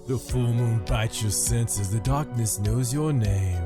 The full moon bites your senses, the darkness knows your name.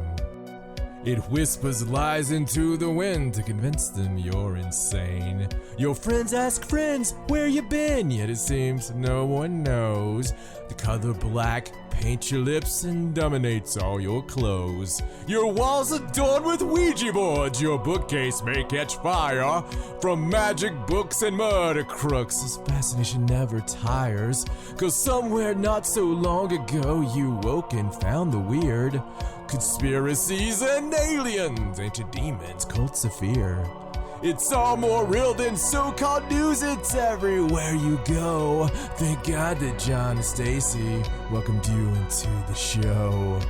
It whispers lies into the wind to convince them you're insane. Your friends ask friends, where you been? Yet it seems no one knows. The color black paints your lips and dominates all your clothes. Your walls adorned with Ouija boards, your bookcase may catch fire. From magic books and murder crooks, this fascination never tires. 'Cause somewhere not so long ago you woke and found the weird. Conspiracies and aliens, ancient demons, cults of fear. It's all more real than so-called news, it's everywhere you go. Thank God that John and Stacey welcomed you into the show.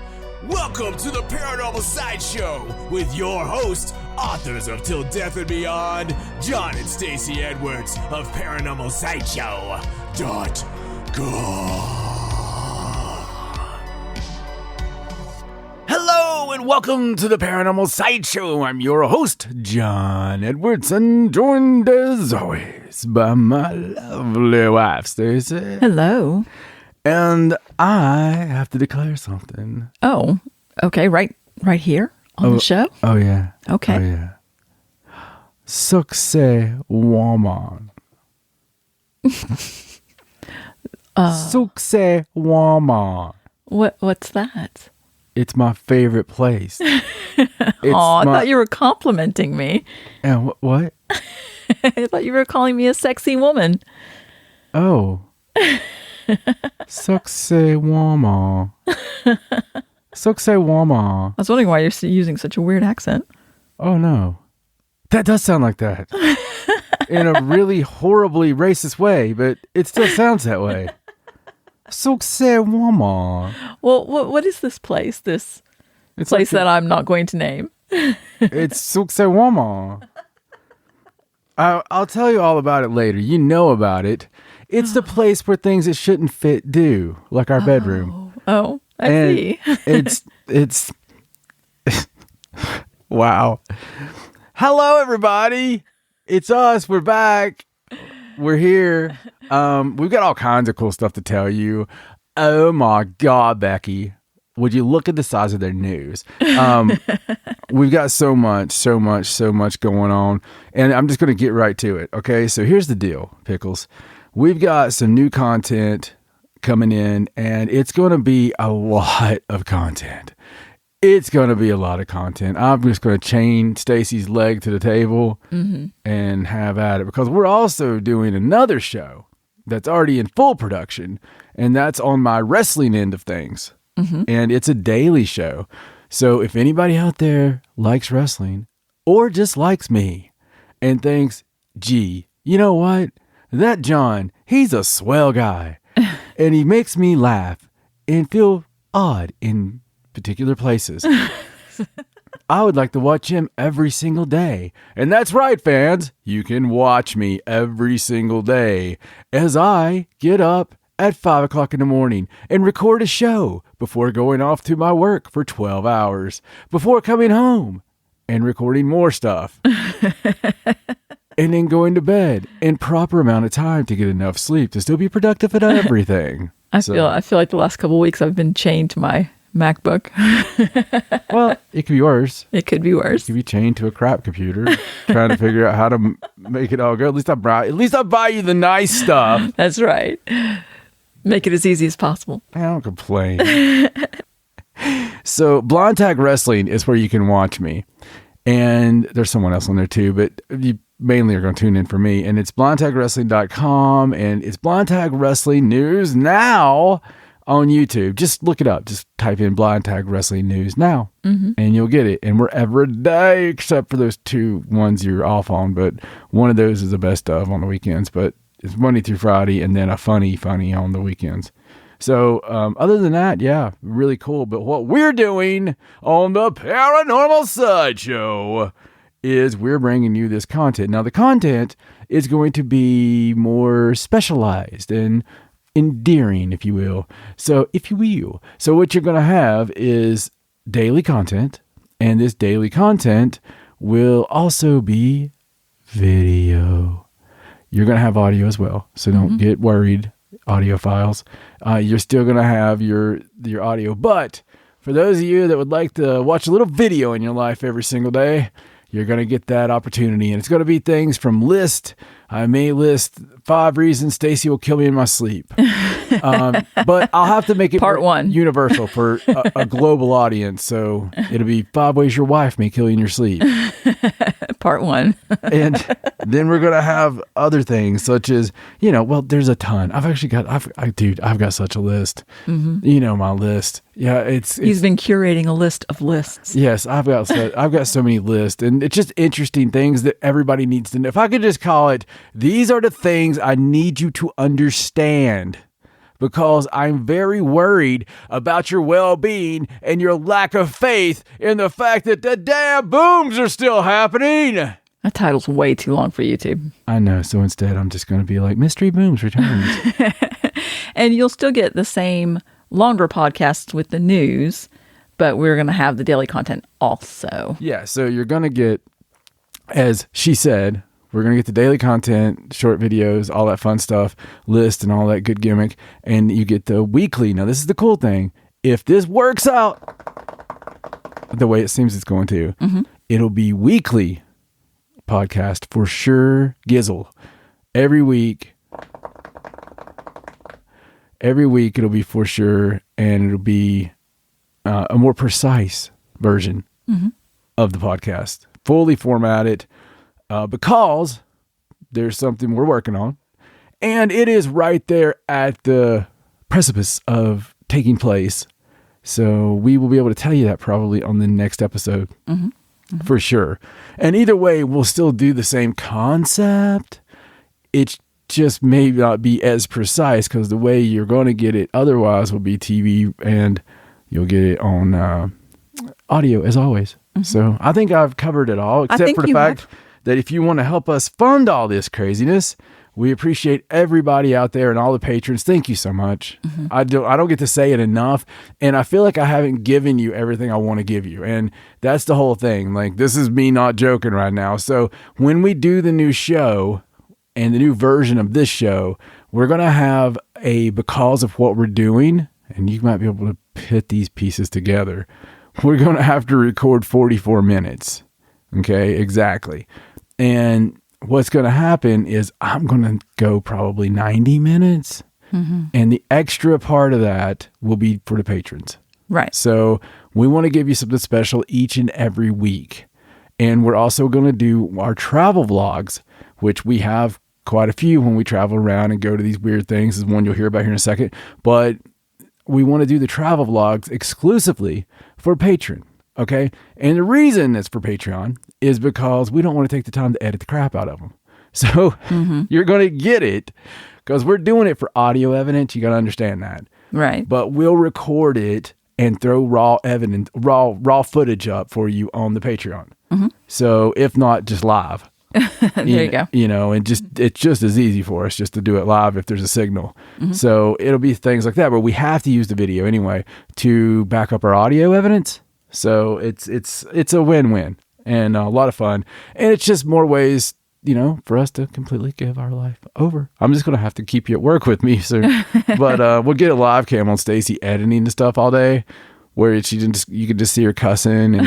Welcome to the Paranormal Sideshow with your host, authors of Till Death and Beyond, John and Stacey Edwards of ParanormalSideshow.com. Hello and welcome to the Paranormal Sideshow. I'm your host, John Edwards, and joined as always by my lovely wife, Stacey. Hello. And I have to declare something. Oh, okay, right here on the show? Oh, yeah. Okay. Oh, yeah. Saqsaywaman. Saqsaywaman. What's that? It's my favorite place. I thought you were complimenting me. Yeah, what? I thought you were calling me a sexy woman. Oh. Saqsaywaman. Saqsaywaman. I was wondering why you're using such a weird accent. Oh, no. That does sound like that. In a really horribly racist way, but it still sounds that way. Saqsaywaman. Well, what is this place? It's place like that I'm not going to name. It's Saqsaywaman. I'll tell you all about it later. You know about it. It's the place where things that shouldn't fit do, like our bedroom. Oh, I see. It's wow. Hello, everybody. It's us. We're back. We're here. We've got all kinds of cool stuff to tell you. Oh my God, Becky. Would you look at the size of their news? We've got so much going on. And I'm just going to get right to it. Okay, so here's the deal, Pickles. We've got some new content coming in, and it's going to be a lot of content. It's going to be a lot of content. I'm just going to chain Stacey's leg to the table and have at it, because we're also doing another show that's already in full production, and that's on my wrestling end of things. And it's a daily show. So if anybody out there likes wrestling or just likes me and thinks, gee, you know what? That John, he's a swell guy and he makes me laugh and feel odd in particular places. I would like to watch him every single day. And that's right, fans. You can watch me every single day as I get up at 5 o'clock in the morning and record a show before going off to my work for 12 hours, before coming home and recording more stuff. And then going to bed in proper amount of time to get enough sleep to still be productive at everything. I feel like the last couple of weeks I've been chained to my MacBook. Well, it could be worse. It could be worse. You could be chained to a crap computer, trying to figure out how to make it all go. At least I'll buy you the nice stuff. That's right. Make it as easy as possible. I don't complain. So, Blind Tag Wrestling is where you can watch me. And there's someone else on there too, but you mainly are going to tune in for me. And it's blindtagwrestling.com, and it's Blind Tag Wrestling News Now on YouTube. Just look it up. Just type in Blind Tag Wrestling News Now, and you'll get it. And we're every day, except for those two ones you're off on, but one of those is the best of on the weekends. But it's Monday through Friday, and then a funny on the weekends. So other than that, yeah, really cool. But what we're doing on the Paranormal Sideshow is we're bringing you this content. Now, the content is going to be more specialized and endearing, if you will. So what you're going to have is daily content, and this daily content will also be video. You're going to have audio as well, so don't get worried audio files. You're still going to have your audio. But for those of you that would like to watch a little video in your life every single day, you're going to get that opportunity. And it's going to be things from list. I may list 5 reasons Stacey will kill me in my sleep. But I'll have to make it Part 1 universal for a global audience. So it'll be 5 ways your wife may kill you in your sleep. Part 1. And then we're going to have other things such as, well, there's a ton. I've got such a list. Mm-hmm. My list. Yeah, he's been curating a list of lists. Yes, I've got so many lists, and it's just interesting things that everybody needs to know. If I could just call it, these are the things I need you to understand, because I'm very worried about your well-being and your lack of faith in the fact that the damn booms are still happening. That title's way too long for YouTube. I know, so instead I'm just going to be like, Mystery Booms returns. And you'll still get the same longer podcasts with the news, but we're going to have the daily content also. Yeah, so you're going to get, as she said, we're going to get the daily content, short videos, all that fun stuff, list and all that good gimmick, and you get the weekly. Now, this is the cool thing. If this works out the way it seems it's going to, it'll be weekly podcast for sure, Gizzle. Every week it'll be for sure, and it'll be a more precise version of the podcast, fully formatted, because there's something we're working on, and it is right there at the precipice of taking place. So we will be able to tell you that probably on the next episode, for sure. And either way, we'll still do the same concept. It's just may not be as precise, because the way you're going to get it otherwise will be TV, and you'll get it on audio as always. So I think I've covered it all, except for the fact that if you want to help us fund all this craziness, we appreciate everybody out there and all the patrons. Thank you so much. I don't get to say it enough, and I feel like I haven't given you everything I want to give you, and that's the whole thing. Like, this is me not joking right now. So when we do the new show and the new version of this show, we're going to have because of what we're doing, and you might be able to put these pieces together, we're going to have to record 44 minutes. Okay, exactly. And what's going to happen is I'm going to go probably 90 minutes, and the extra part of that will be for the patrons. Right. So we want to give you something special each and every week. And we're also going to do our travel vlogs, which we have quite a few when we travel around and go to these weird things. This is one you'll hear about here in a second. But we want to do the travel vlogs exclusively for Patreon. Okay. And the reason it's for Patreon is because we don't want to take the time to edit the crap out of them. So you're going to get it because we're doing it for audio evidence. You got to understand that. Right. But we'll record it and throw raw raw footage up for you on the Patreon. So if not, just live. There you go. And it's just as easy for us just to do it live if there's a signal. So it'll be things like that, but we have to use the video anyway to back up our audio evidence. So it's a win-win and a lot of fun. And it's just more ways, for us to completely give our life over. I'm just going to have to keep you at work with me. So, but we'll get a live cam on Stacey editing the stuff all day, where you can just see her cussing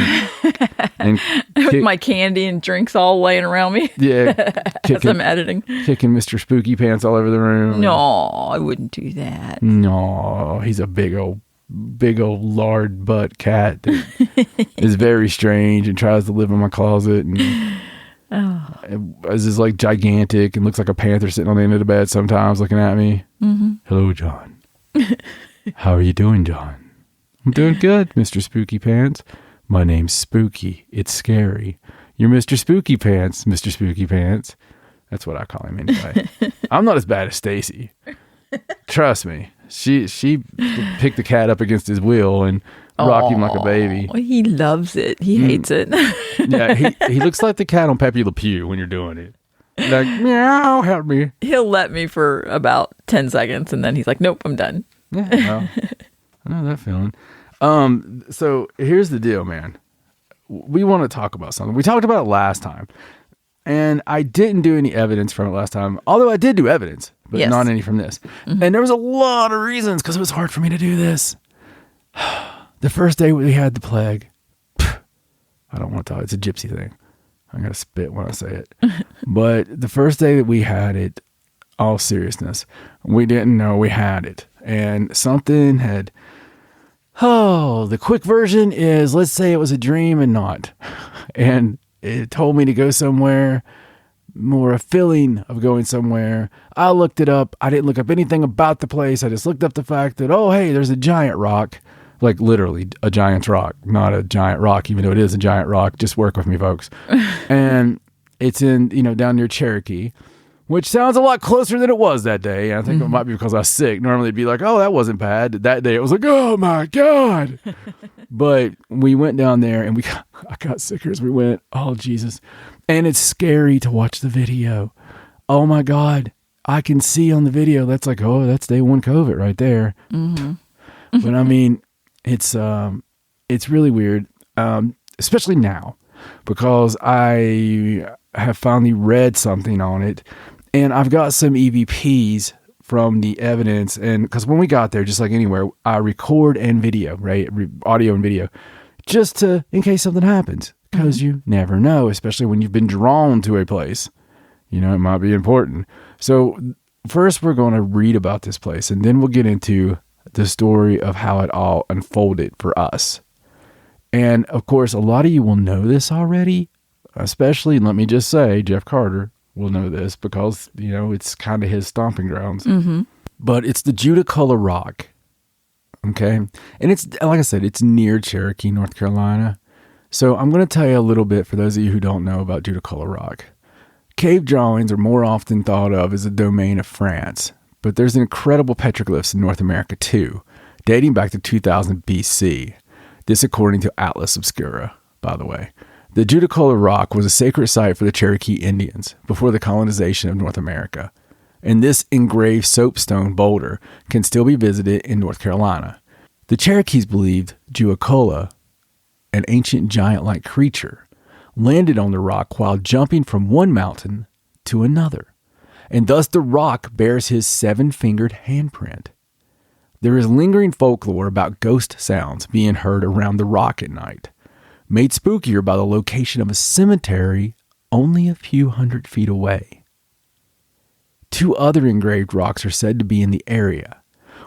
and with my candy and drinks all laying around me. Yeah. As I'm editing. Kicking Mr. Spooky Pants all over the room. No, I wouldn't do that. No, he's a big old lard butt cat that is very strange and tries to live in my closet and is like gigantic and looks like a panther sitting on the end of the bed sometimes looking at me. Hello, John. How are you doing, John? I'm doing good, Mr. Spooky Pants. My name's Spooky. It's scary. You're Mr. Spooky Pants, Mr. Spooky Pants. That's what I call him anyway. I'm not as bad as Stacey. Trust me. She picked the cat up against his wheel and rocked him like a baby. He loves it. He hates it. Yeah, he looks like the cat on Pepe Le Pew when you're doing it. Like, meow, help me. He'll let me for about 10 seconds, and then he's like, nope, I'm done. Yeah, well, I know that feeling. So here's the deal, man. We want to talk about something. We talked about it last time. And I didn't do any evidence from it last time, although I did do evidence, but Yes. not any from this. And there was a lot of reasons because it was hard for me to do this. The first day we had the plague, I don't want to talk, it's a gypsy thing. I'm going to spit when I say it. But the first day that we had it, all seriousness, we didn't know we had it. And something had, the quick version is, let's say it was a dream and not. And it told me to go somewhere, more a feeling of going somewhere. I looked it up. I didn't look up anything about the place. I just looked up the fact that, oh, hey, there's a giant rock. Like literally a giant's rock, not a giant rock, even though it is a giant rock. Just work with me, folks. And it's in, down near Cherokee, which sounds a lot closer than it was that day. And I think it might be because I was sick. Normally it'd be like, oh, that wasn't bad. That day it was like, oh my God. But we went down there and I got sicker as we went. Oh, Jesus. And it's scary to watch the video. Oh my God. I can see on the video. That's like, oh, that's day one COVID right there. But I mean, it's really weird. Especially now, because I have finally read something on it and I've got some EVPs from the evidence. And because when we got there, just like anywhere, I record and video, right? Audio and video, just in case something happens, because you never know, especially when you've been drawn to a place, it might be important. So first we're going to read about this place and then we'll get into the story of how it all unfolded for us. And of course, a lot of you will know this already, especially, let me just say, Jeff Carter will know this because, it's kind of his stomping grounds. But it's the Judaculla Rock. Okay. And it's, like I said, it's near Cherokee, North Carolina. So I'm going to tell you a little bit for those of you who don't know about Judaculla Rock. Cave drawings are more often thought of as a domain of France, but there's incredible petroglyphs in North America too, dating back to 2000 BC. This according to Atlas Obscura, by the way. The Judaculla Rock was a sacred site for the Cherokee Indians before the colonization of North America. And this engraved soapstone boulder can still be visited in North Carolina. The Cherokees believed Judaculla, an ancient giant-like creature, landed on the rock while jumping from one mountain to another. And thus the rock bears his 7-fingered handprint. There is lingering folklore about ghost sounds being heard around the rock at night, made spookier by the location of a cemetery only a few hundred feet away. 2 other engraved rocks are said to be in the area.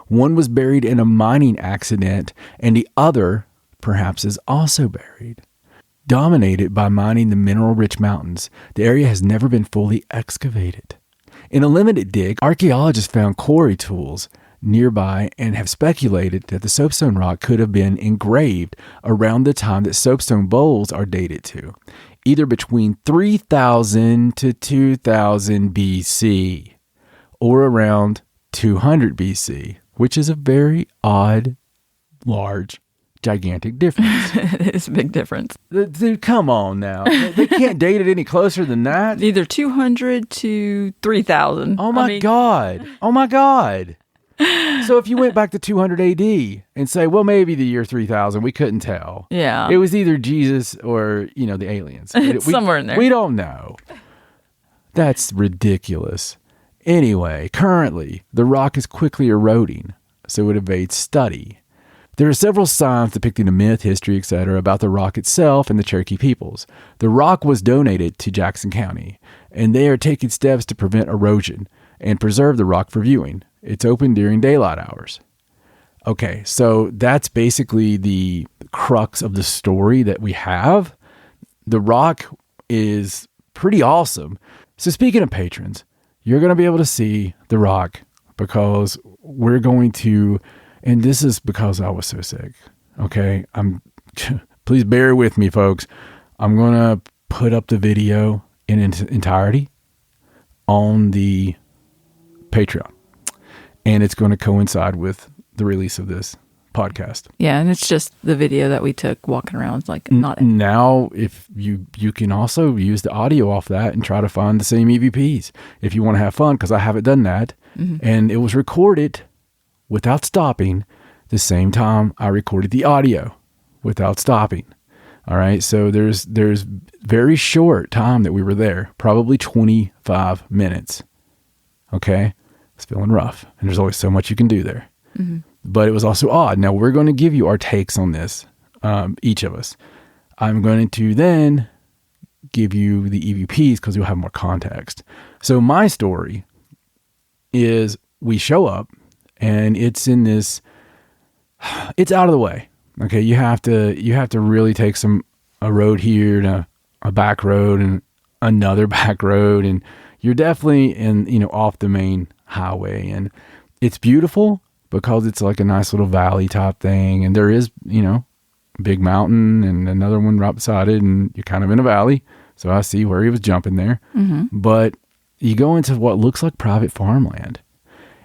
One was buried in a mining accident, and the other, perhaps, is also buried. Dominated by mining the mineral-rich mountains, the area has never been fully excavated. In a limited dig, archaeologists found quarry tools nearby and have speculated that the soapstone rock could have been engraved around the time that soapstone bowls are dated to, either between 3000 to 2000 BC or around 200 BC, which is a very odd, large, gigantic difference. It's a big difference. Dude, come on now. They can't date it any closer than that. Either 200 to 3000. Oh my God. Oh my God. So if you went back to 200 AD and say, well, maybe the year 3000, we couldn't tell. Yeah. It was either Jesus or, the aliens. Somewhere in there. We don't know. That's ridiculous. Anyway, currently, the rock is quickly eroding, so it evades study. There are several signs depicting a myth, history, etc. about the rock itself and the Cherokee peoples. The rock was donated to Jackson County, and they are taking steps to prevent erosion and preserve the rock for viewing. It's open during daylight hours. Okay, so that's basically the crux of the story that we have. The rock is pretty awesome. So speaking of patrons, you're going to be able to see the rock because we're going to, and this is because I was so sick. Okay, please bear with me, folks. I'm going to put up the video in its entirety on the Patreon. And it's going to coincide with the release of this podcast. Yeah, and it's just the video that we took walking around. It's like not now. If you can also use the audio off that and try to find the same EVPs if you want to have fun, because I haven't done that. And it was recorded without stopping the same time I recorded the audio without stopping. All right. So there's very short time that we were there, probably 25 minutes. Okay. It's feeling rough. And there's always so much you can do there. Mm-hmm. But it was also odd. Now we're going to give you our takes on this, each of us. I'm going to then give you the EVPs because you'll have more context. So my story is we show up and it's in this, it's out of the way. Okay. You have to really take a road here and a back road and another back road. And you're definitely in, off the main highway, and it's beautiful because it's like a nice little valley type thing. And there is, a big mountain and another one right beside it. And you're kind of in a valley. So I see where he was jumping there, but you go into what looks like private farmland,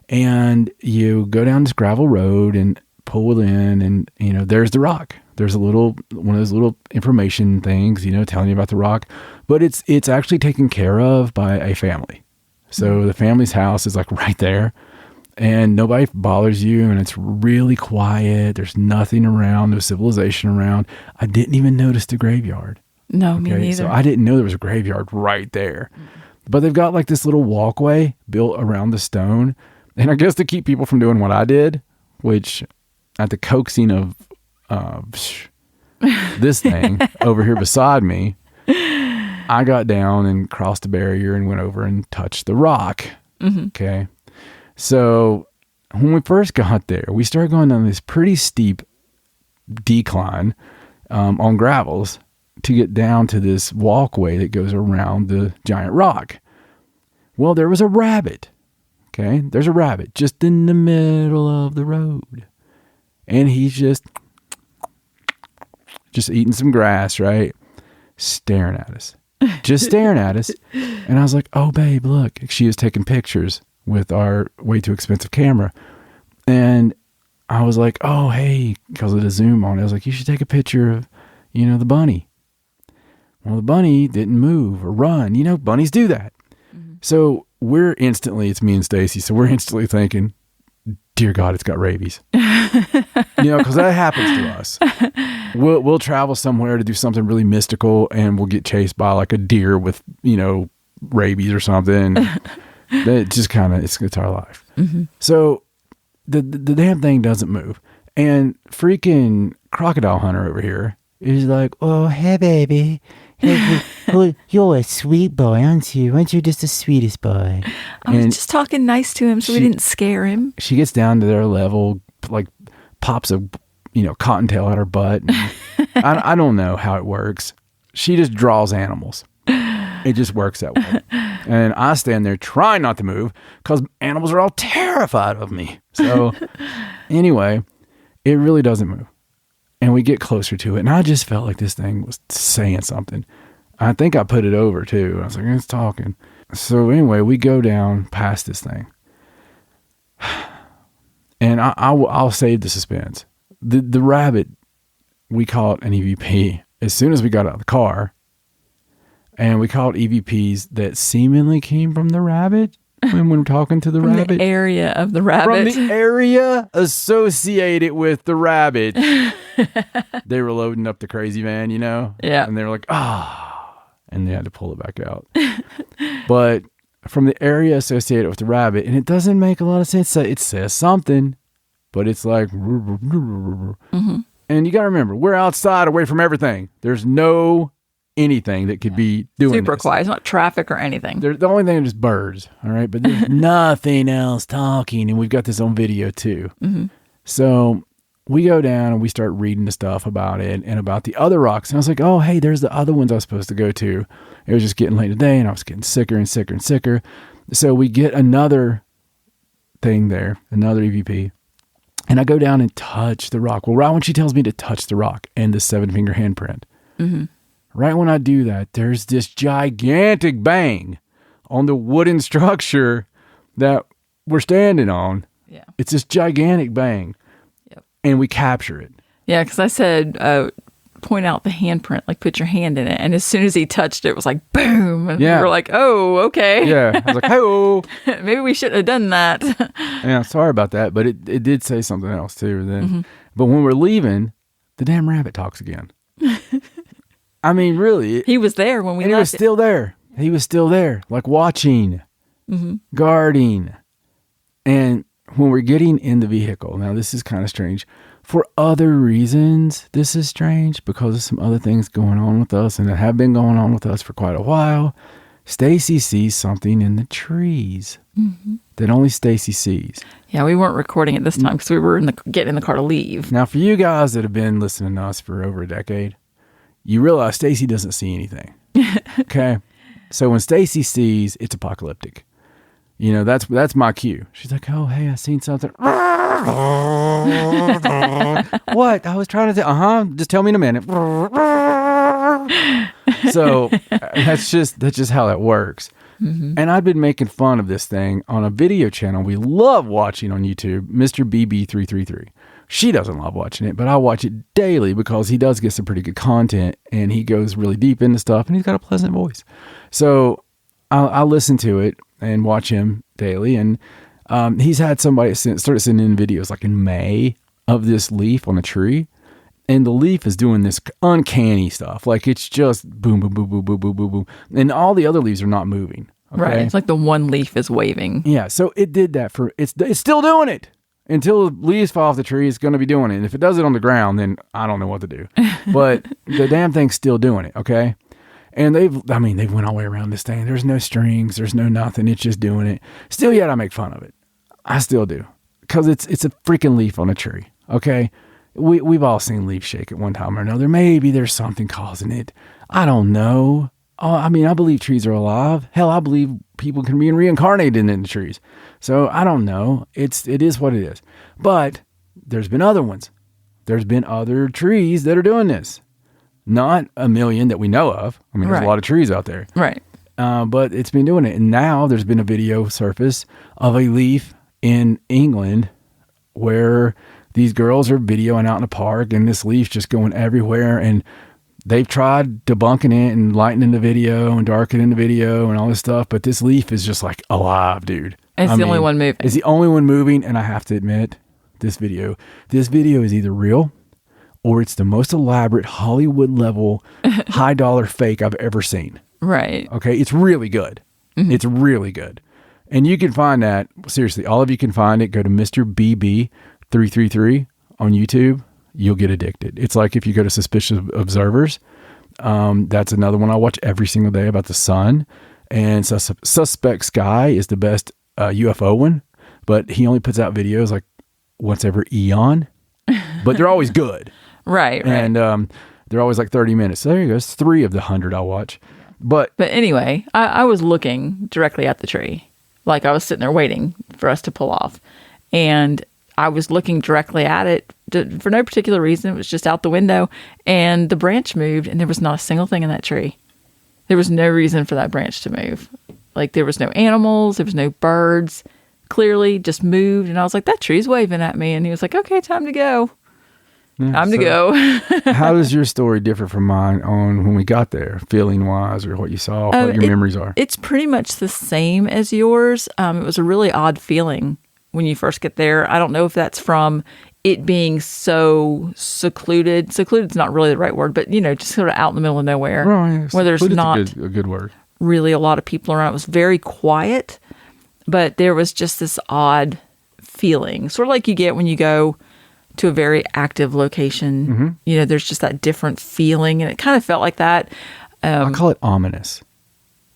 and you go down this gravel road and pull in, and there's the rock. There's one of those little information things, telling you about the rock, but it's actually taken care of by a family. So the family's house is like right there, and nobody bothers you, and it's really quiet. There's nothing around, no civilization around. I didn't even notice the graveyard. No, me neither. So I didn't know there was a graveyard right there. But they've got like this little walkway built around the stone. And I guess to keep people from doing what I did, which at the coaxing of this thing over here beside me, I got down and crossed the barrier and went over and touched the rock. Mm-hmm. Okay. So when we first got there, we started going down this pretty steep decline on gravels to get down to this walkway that goes around the giant rock. Well, there was a rabbit. Okay. There's a rabbit just in the middle of the road. And he's just eating some grass, right? Staring at us. Just staring at us. And I was like, oh, babe, look. She was taking pictures with our way too expensive camera. And I was like, oh, hey, because of the zoom on it, I was like, you should take a picture of, the bunny. Well, the bunny didn't move or run. Bunnies do that. Mm-hmm. So it's me and Stacey. So we're instantly thinking, dear God, it's got rabies. Because that happens to us. We'll travel somewhere to do something really mystical, and we'll get chased by like a deer with, rabies or something. That just kind of, it's our life. Mm-hmm. So the damn thing doesn't move. And freaking crocodile hunter over here is like, oh, hey, baby. Hey, you're a sweet boy, aren't you? Aren't you just the sweetest boy? I was just talking nice to him so we didn't scare him. She gets down to their level, like pops a, cottontail out her butt. I don't know how it works. She just draws animals. It just works that way. And I stand there trying not to move because animals are all terrified of me. So anyway, it really doesn't move. And we get closer to it. And I just felt like this thing was saying something. I think I put it over too. I was like, it's talking. So anyway, we go down past this thing. And I'll save the suspense. The rabbit, we call it an EVP as soon as we got out of the car. And we called EVPs that seemingly came from the rabbit when we're talking to the rabbit. From the area of the rabbit. From the area associated with the rabbit. They were loading up the crazy van, Yeah. And they were like, and they had to pull it back out. But from the area associated with the rabbit, and it doesn't make a lot of sense. It says something, but it's like, mm-hmm. And you got to remember, we're outside away from everything. There's no anything that could be doing super this. Quiet. It's not traffic or anything. The only thing is birds, all right? But there's nothing else talking, and we've got this on video too. Mm-hmm. So we go down and we start reading the stuff about it and about the other rocks. And I was like, oh, hey, there's the other ones I was supposed to go to. It was just getting late today, and I was getting sicker and sicker and sicker. So we get another thing there, another EVP. And I go down and touch the rock. Well, right when she tells me to touch the rock and the 7-finger handprint, mm-hmm. Right when I do that, there's this gigantic bang on the wooden structure that we're standing on. Yeah. It's this gigantic bang. Yep. And we capture it. Yeah, because I said, point out the handprint, like put your hand in it. And as soon as he touched it, it was like, boom. And we were like, oh, okay. Yeah. I was like, hey-oh. Maybe we shouldn't have done that. Yeah, sorry about that. But it did say something else too then. Mm-hmm. But when we're leaving, the damn rabbit talks again. I mean, really. He was there when we left. He was still there. He was still there, like watching, guarding. And when we're getting in the vehicle, now this is kind of strange. For other reasons, this is strange because of some other things going on with us and that have been going on with us for quite a while. Stacey sees something in the trees that only Stacey sees. Yeah, we weren't recording it this time because we were getting in the car to leave. Now, for you guys that have been listening to us for over a decade, you realize Stacey doesn't see anything. Okay? So when Stacey sees, it's apocalyptic. You know, that's my cue. She's like, oh, hey, I seen something. What? I was trying to just tell me in a minute. So that's just how that works. And I've been making fun of this thing on a video channel we love watching on YouTube, Mr. BB333. She doesn't love watching it, but I watch it daily because he does get some pretty good content and he goes really deep into stuff and he's got a pleasant voice. So I'll listen to it and watch him daily. And he's had somebody started sending in videos like in May of this leaf on a tree. And the leaf is doing this uncanny stuff. Like it's just boom, boom, boom, boom, boom, boom, boom, boom. And all the other leaves are not moving. Okay? Right. It's like the one leaf is waving. Yeah. So it did that it's still doing it. Until the leaves fall off the tree, it's going to be doing it. And if it does it on the ground, then I don't know what to do. But the damn thing's still doing it. Okay. And they've went all the way around this thing. There's no strings. There's no nothing. It's just doing it. Still yet I make fun of it. I still do. Because it's a freaking leaf on a tree. Okay. We've all seen leaves shake at one time or another. Maybe there's something causing it. I don't know. I believe trees are alive. Hell, I believe people can be reincarnated in the trees. So I don't know. It is what it is. But there's been other ones. There's been other trees that are doing this. Not a million that we know of. I mean, there's a lot of trees out there. Right. But it's been doing it. And now there's been a video surface of a leaf in England where these girls are videoing out in a park and this leaf's just going everywhere. And they've tried debunking it and lightening the video and darkening the video and all this stuff. But this leaf is just like alive, dude. It's the only one moving. It's the only one moving. And I have to admit, this video is either real or it's the most elaborate Hollywood level high dollar fake I've ever seen. Right. Okay. It's really good. It's really good. And you can find that, seriously, all of you can find it. Go to Mr. BB333 on YouTube. You'll get addicted. It's like if you go to Suspicious Observers, that's another one I watch every single day about the sun. And Suspect Sky is the best UFO one, but he only puts out videos like once every eon, but they're always good. Right. And they're always like 30 minutes. So there you go. It's 3 of the 100 I'll watch. But anyway, I was looking directly at the tree. Like I was sitting there waiting for us to pull off. And I was looking directly at it for no particular reason. It was just out the window. And the branch moved and there was not a single thing in that tree. There was no reason for that branch to move. Like there was no animals. There was no birds. Clearly just moved. And I was like, that tree's waving at me. And he was like, okay, time to go. Time to go. How does your story differ from mine on when we got there, feeling wise, or what you saw, what your memories are? It's pretty much the same as yours. It was a really odd feeling when you first get there. I don't know if that's from it being so secluded. Secluded's not really the right word, but just sort of out in the middle of nowhere, where there's not a good word. Really a lot of people around. It was very quiet, but there was just this odd feeling, sort of like you get when you go to a very active location. There's just that different feeling, and it kind of felt like that. I call it ominous.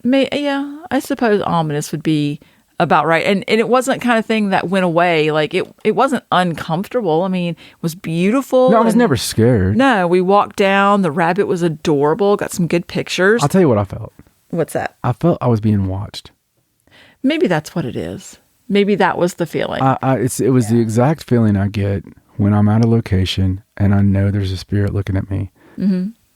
I suppose ominous would be about right. And it wasn't kind of thing that went away. Like it wasn't uncomfortable. I mean, it was beautiful. No, I was never scared. No, we walked down. The rabbit was adorable. Got some good pictures. I'll tell you what I felt. What's that? I felt I was being watched. Maybe that's what it is. Maybe that was the feeling. It was the exact feeling I get when I'm at a location and I know there's a spirit looking at me.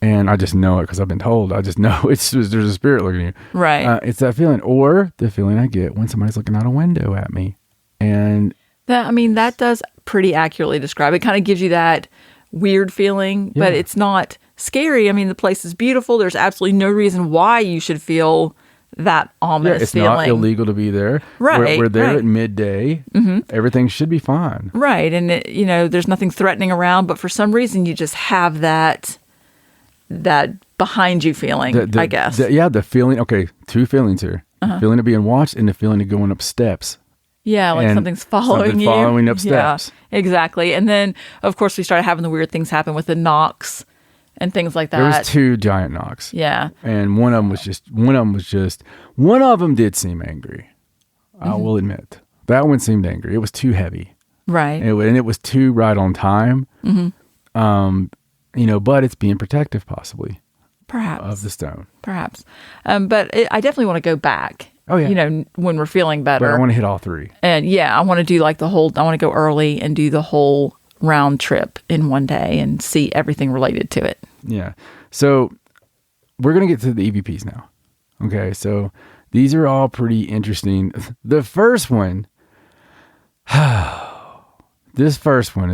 And I just know it because I've been told. I just know there's a spirit looking at you. Right. It's that feeling, or the feeling I get when somebody's looking out a window at me. And that does pretty accurately describe it. Kind of gives you that weird feeling, but it's not scary. I mean, the place is beautiful. There's absolutely no reason why you should feel that ominous feeling. It's not illegal to be there. Right. We're there at midday. Everything should be fine. Right. And there's nothing threatening around, but for some reason you just have that behind you feeling, I guess. The feeling. Okay, two feelings here. The feeling of being watched and the feeling of going up steps. Yeah, like something's following you. Following up steps. Yeah, exactly. And then, of course, we started having the weird things happen with the knocks and things like that. There was 2 giant knocks. Yeah. And one of them did seem angry. I will admit. That one seemed angry. It was too heavy. Right. And it was too right on time. But it's being protective possibly. Perhaps. Of the stone. Perhaps. But I definitely want to go back. Oh, yeah. When we're feeling better. But I want to hit all 3. And yeah, I want to do I want to go early and do the whole round trip in one day and see everything related to it. Yeah. So we're going to get to the EVPs now. Okay. So these are all pretty interesting. The first one, as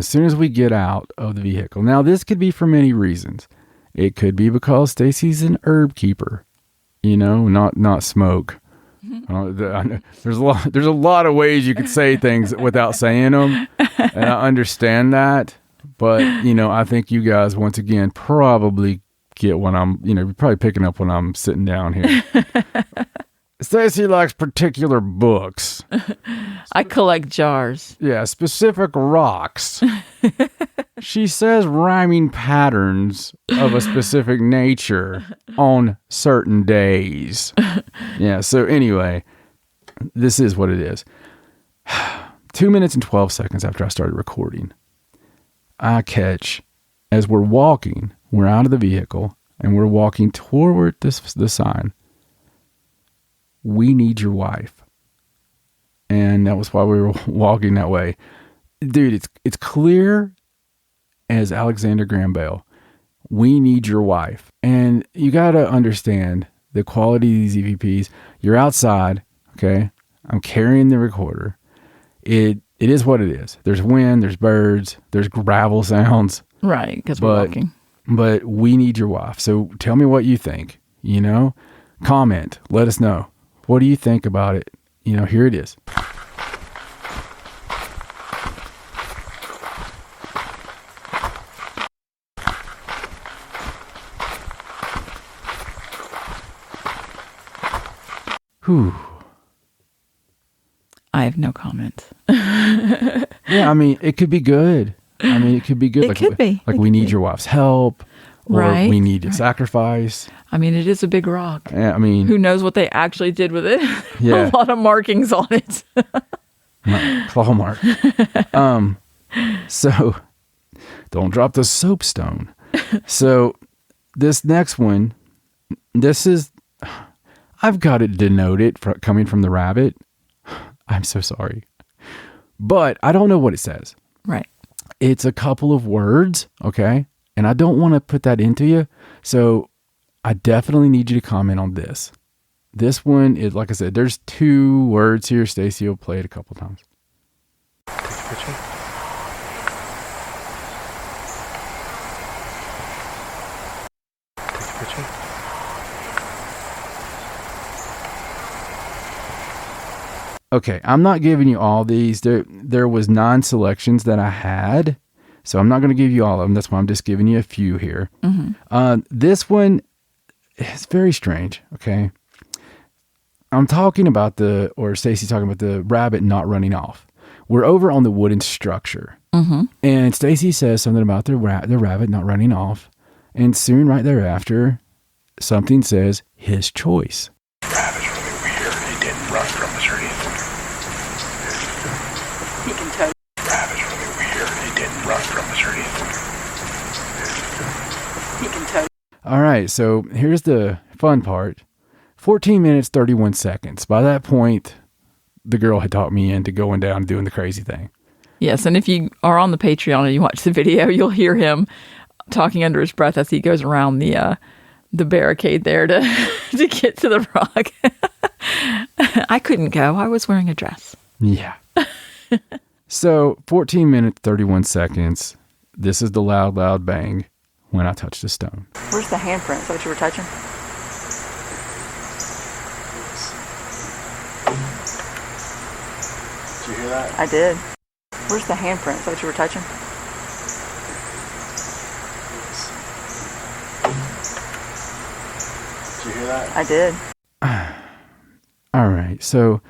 soon as we get out of the vehicle. Now, this could be for many reasons. It could be because Stacey's an herb keeper, not smoke. There's a lot of ways you could say things without saying them, and I understand that. But I think you guys once again probably get when I'm, you're probably picking up when I'm sitting down here. Stacey likes particular books. I collect jars. Yeah, specific rocks. She says rhyming patterns of a specific nature on certain days. Yeah, so anyway, this is what it is. 2 minutes and 12 seconds after I started recording, I catch, as we're out of the vehicle, and we're walking toward the sign, "We need your wife." And that was why we were walking that way. Dude, it's clear as Alexander Graham Bell. We need your wife. And you got to understand the quality of these EVPs. You're outside, okay? I'm carrying the recorder. It is what it is. There's wind, there's birds, there's gravel sounds. Right, because we're walking. But we need your wife. So tell me what you think, Comment. Let us know. What do you think about it? Here it is. Whew. I have no comment. Yeah, it could be good. It could be good. It could be. Like we need your wife's help. Or right. we need a sacrifice. It is a big rock. Yeah, who knows what they actually did with it? Yeah. A lot of markings on it. Claw mark. So don't drop the soapstone. So this next one, I've got to denote it coming from the rabbit. I'm so sorry. But I don't know what it says. Right. It's a couple of words, okay? And I don't want to put that into you. So I definitely need you to comment on this. This one is, like I said, there's 2 words here. Stacey will play it a couple times. Take a picture. Take a picture. Okay, I'm not giving you all these. There was 9 selections that I had. So I'm not going to give you all of them. That's why I'm just giving you a few here. Mm-hmm. This one is very strange, okay? I'm talking about Stacey's talking about the rabbit not running off. We're over on the wooden structure. Mm-hmm. And Stacey says something about the rabbit not running off. And soon right thereafter, something says, his choice. The rabbit's really weird. He didn't run from us or anything. He can tell. The rabbit's really weird. He didn't run from us or anything. He can tell. All right, so here's the fun part. 14 minutes, 31 seconds. By that point, the girl had talked me into going down and doing the crazy thing. Yes, and if you are on the Patreon and you watch the video, you'll hear him talking under his breath as he goes around the barricade there to to get to the rock. I couldn't go. I was wearing a dress. Yeah. So 14 minutes, 31 seconds. This is the loud, loud bang when I touched the stone. Where's the handprint? Is that what you were touching? Did you hear that? I did. Where's the handprint? Is that what you were touching? hear that? I did. All right. So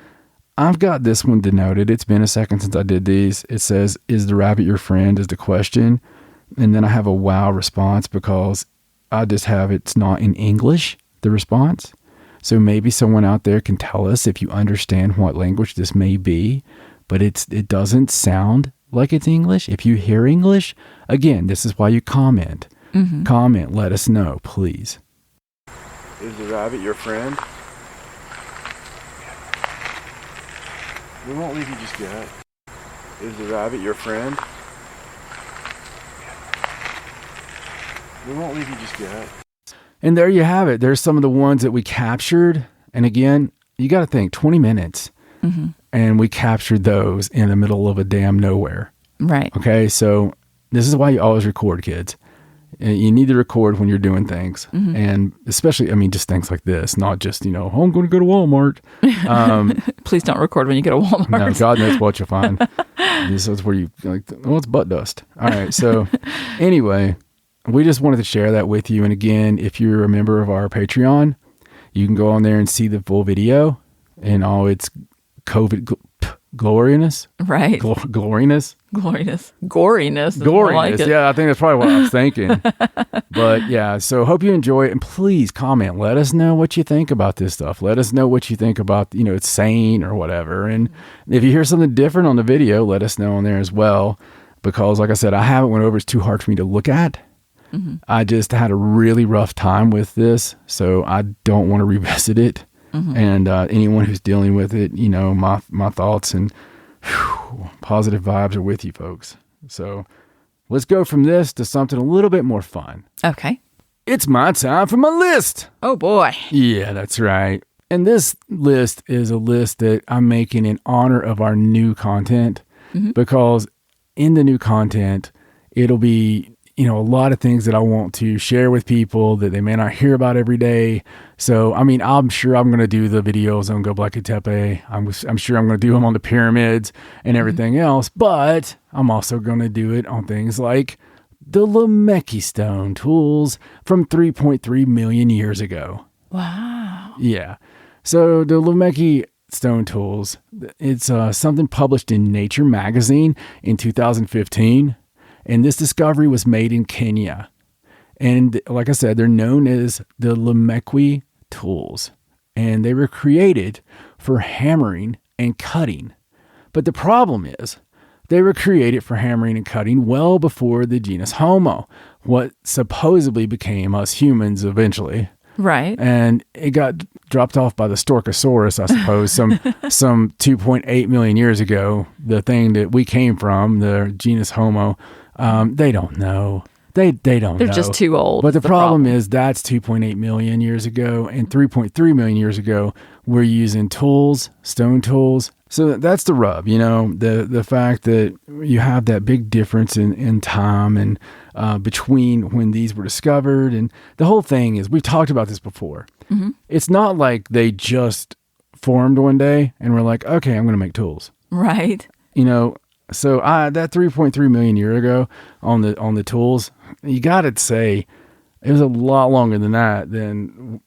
I've got this one denoted. It's been a second since I did these. It says, "Is the rabbit your friend?" is the question. And then I have a wow response because I just have it's not in English, the response. So maybe someone out there can tell us if you understand what language this may be, but it doesn't sound like it's English. If you hear English, again, this is why you comment. Mm-hmm. Comment, let us know, please. Is the rabbit your friend? We won't leave you just yet. Is the rabbit your friend? We won't leave you just yet. And there you have it. There's some of the ones that we captured. And again, you got to think 20 minutes. Mm-hmm. And we captured those in the middle of a damn nowhere. Right. Okay. So this is why you always record, kids. You need to record when you're doing things. Mm-hmm. And especially, I mean, just things like this, not just, oh, I'm going to go to Walmart. Please don't record when you go to Walmart. No, God knows what you'll find. This is where you it's butt dust. All right. So anyway, we just wanted to share that with you. And again, if you're a member of our Patreon, you can go on there and see the full video and all its COVID gloriness. Right. Gloriness. Goriness. Goriness. Goriness. Like yeah, I think that's probably what I was thinking. But yeah, so hope you enjoy it. And please comment. Let us know what you think about this stuff. Let us know what you think about, it's sane or whatever. And if you hear something different on the video, let us know on there as well. Because like I said, I haven't went over. It's too hard for me to look at. Mm-hmm. I just had a really rough time with this. So I don't want to revisit it. Mm-hmm. And anyone who's dealing with it, my thoughts and positive vibes are with you folks. So let's go from this to something a little bit more fun. Okay. It's my time for my list. Oh, boy. Yeah, that's right. And this list is a list that I'm making in honor of our new content. Mm-hmm. Because in the new content, it'll be a lot of things that I want to share with people that they may not hear about every day. So, I mean, I'm sure I'm going to do the videos on Göbekli Tepe. I'm sure I'm going to do them on the pyramids and everything else, but I'm also going to do it on things like the Lameki stone tools from 3.3 million years ago. Wow. Yeah. So the Lameki stone tools, it's something published in Nature magazine in 2015. And this discovery was made in Kenya. And like I said, they're known as the Lameki tools. And they were created for hammering and cutting. But the problem is, they were created for hammering and cutting well before the genus Homo, what supposedly became us humans eventually. Right. And it got dropped off by the Storkosaurus, I suppose, some 2.8 million years ago. The thing that we came from, the genus Homo. They don't know. They don't know. They're just too old. But the problem is that's 2.8 million years ago, and 3.3 million years ago, we're using tools, stone tools. So that's the rub, the fact that you have that big difference in time and between when these were discovered. And the whole thing is, we've talked about this before. Mm-hmm. It's not like they just formed one day and were like, okay, I'm going to make tools. Right. So that 3.3 million year ago on the tools, you got to say it was a lot longer than that. Then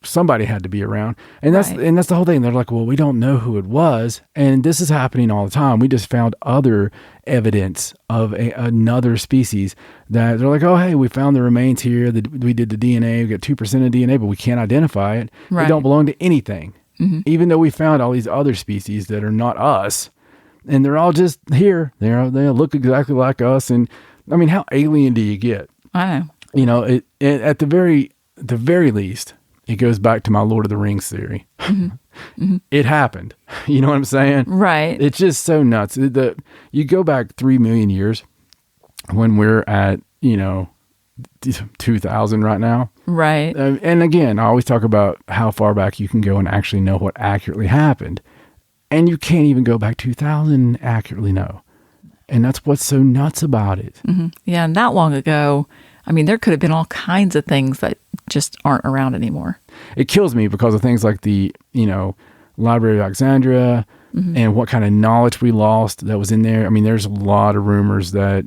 somebody had to be around, and that's the whole thing. They're like, well, we don't know who it was, and this is happening all the time. We just found other evidence of another species that they're like, oh, hey, we found the remains here. We did the DNA. We got 2% of DNA, but we can't identify it. Right. They don't belong to anything, even though we found all these other species that are not us. And they're all just here. They look exactly like us. And I mean, how alien do you get? I know. It at the very least, it goes back to my Lord of the Rings theory. Mm-hmm. Mm-hmm. It happened. You know what I'm saying? Right. It's just so nuts. You go back 3 million years when we're at 2000 right now. Right. And again, I always talk about how far back you can go and actually know what accurately happened. And you can't even go back 2000 and accurately know. And that's what's so nuts about it. Mm-hmm. Yeah, and that long ago, I mean, there could have been all kinds of things that just aren't around anymore. It kills me because of things like the, Library of Alexandria and what kind of knowledge we lost that was in there. I mean, there's a lot of rumors that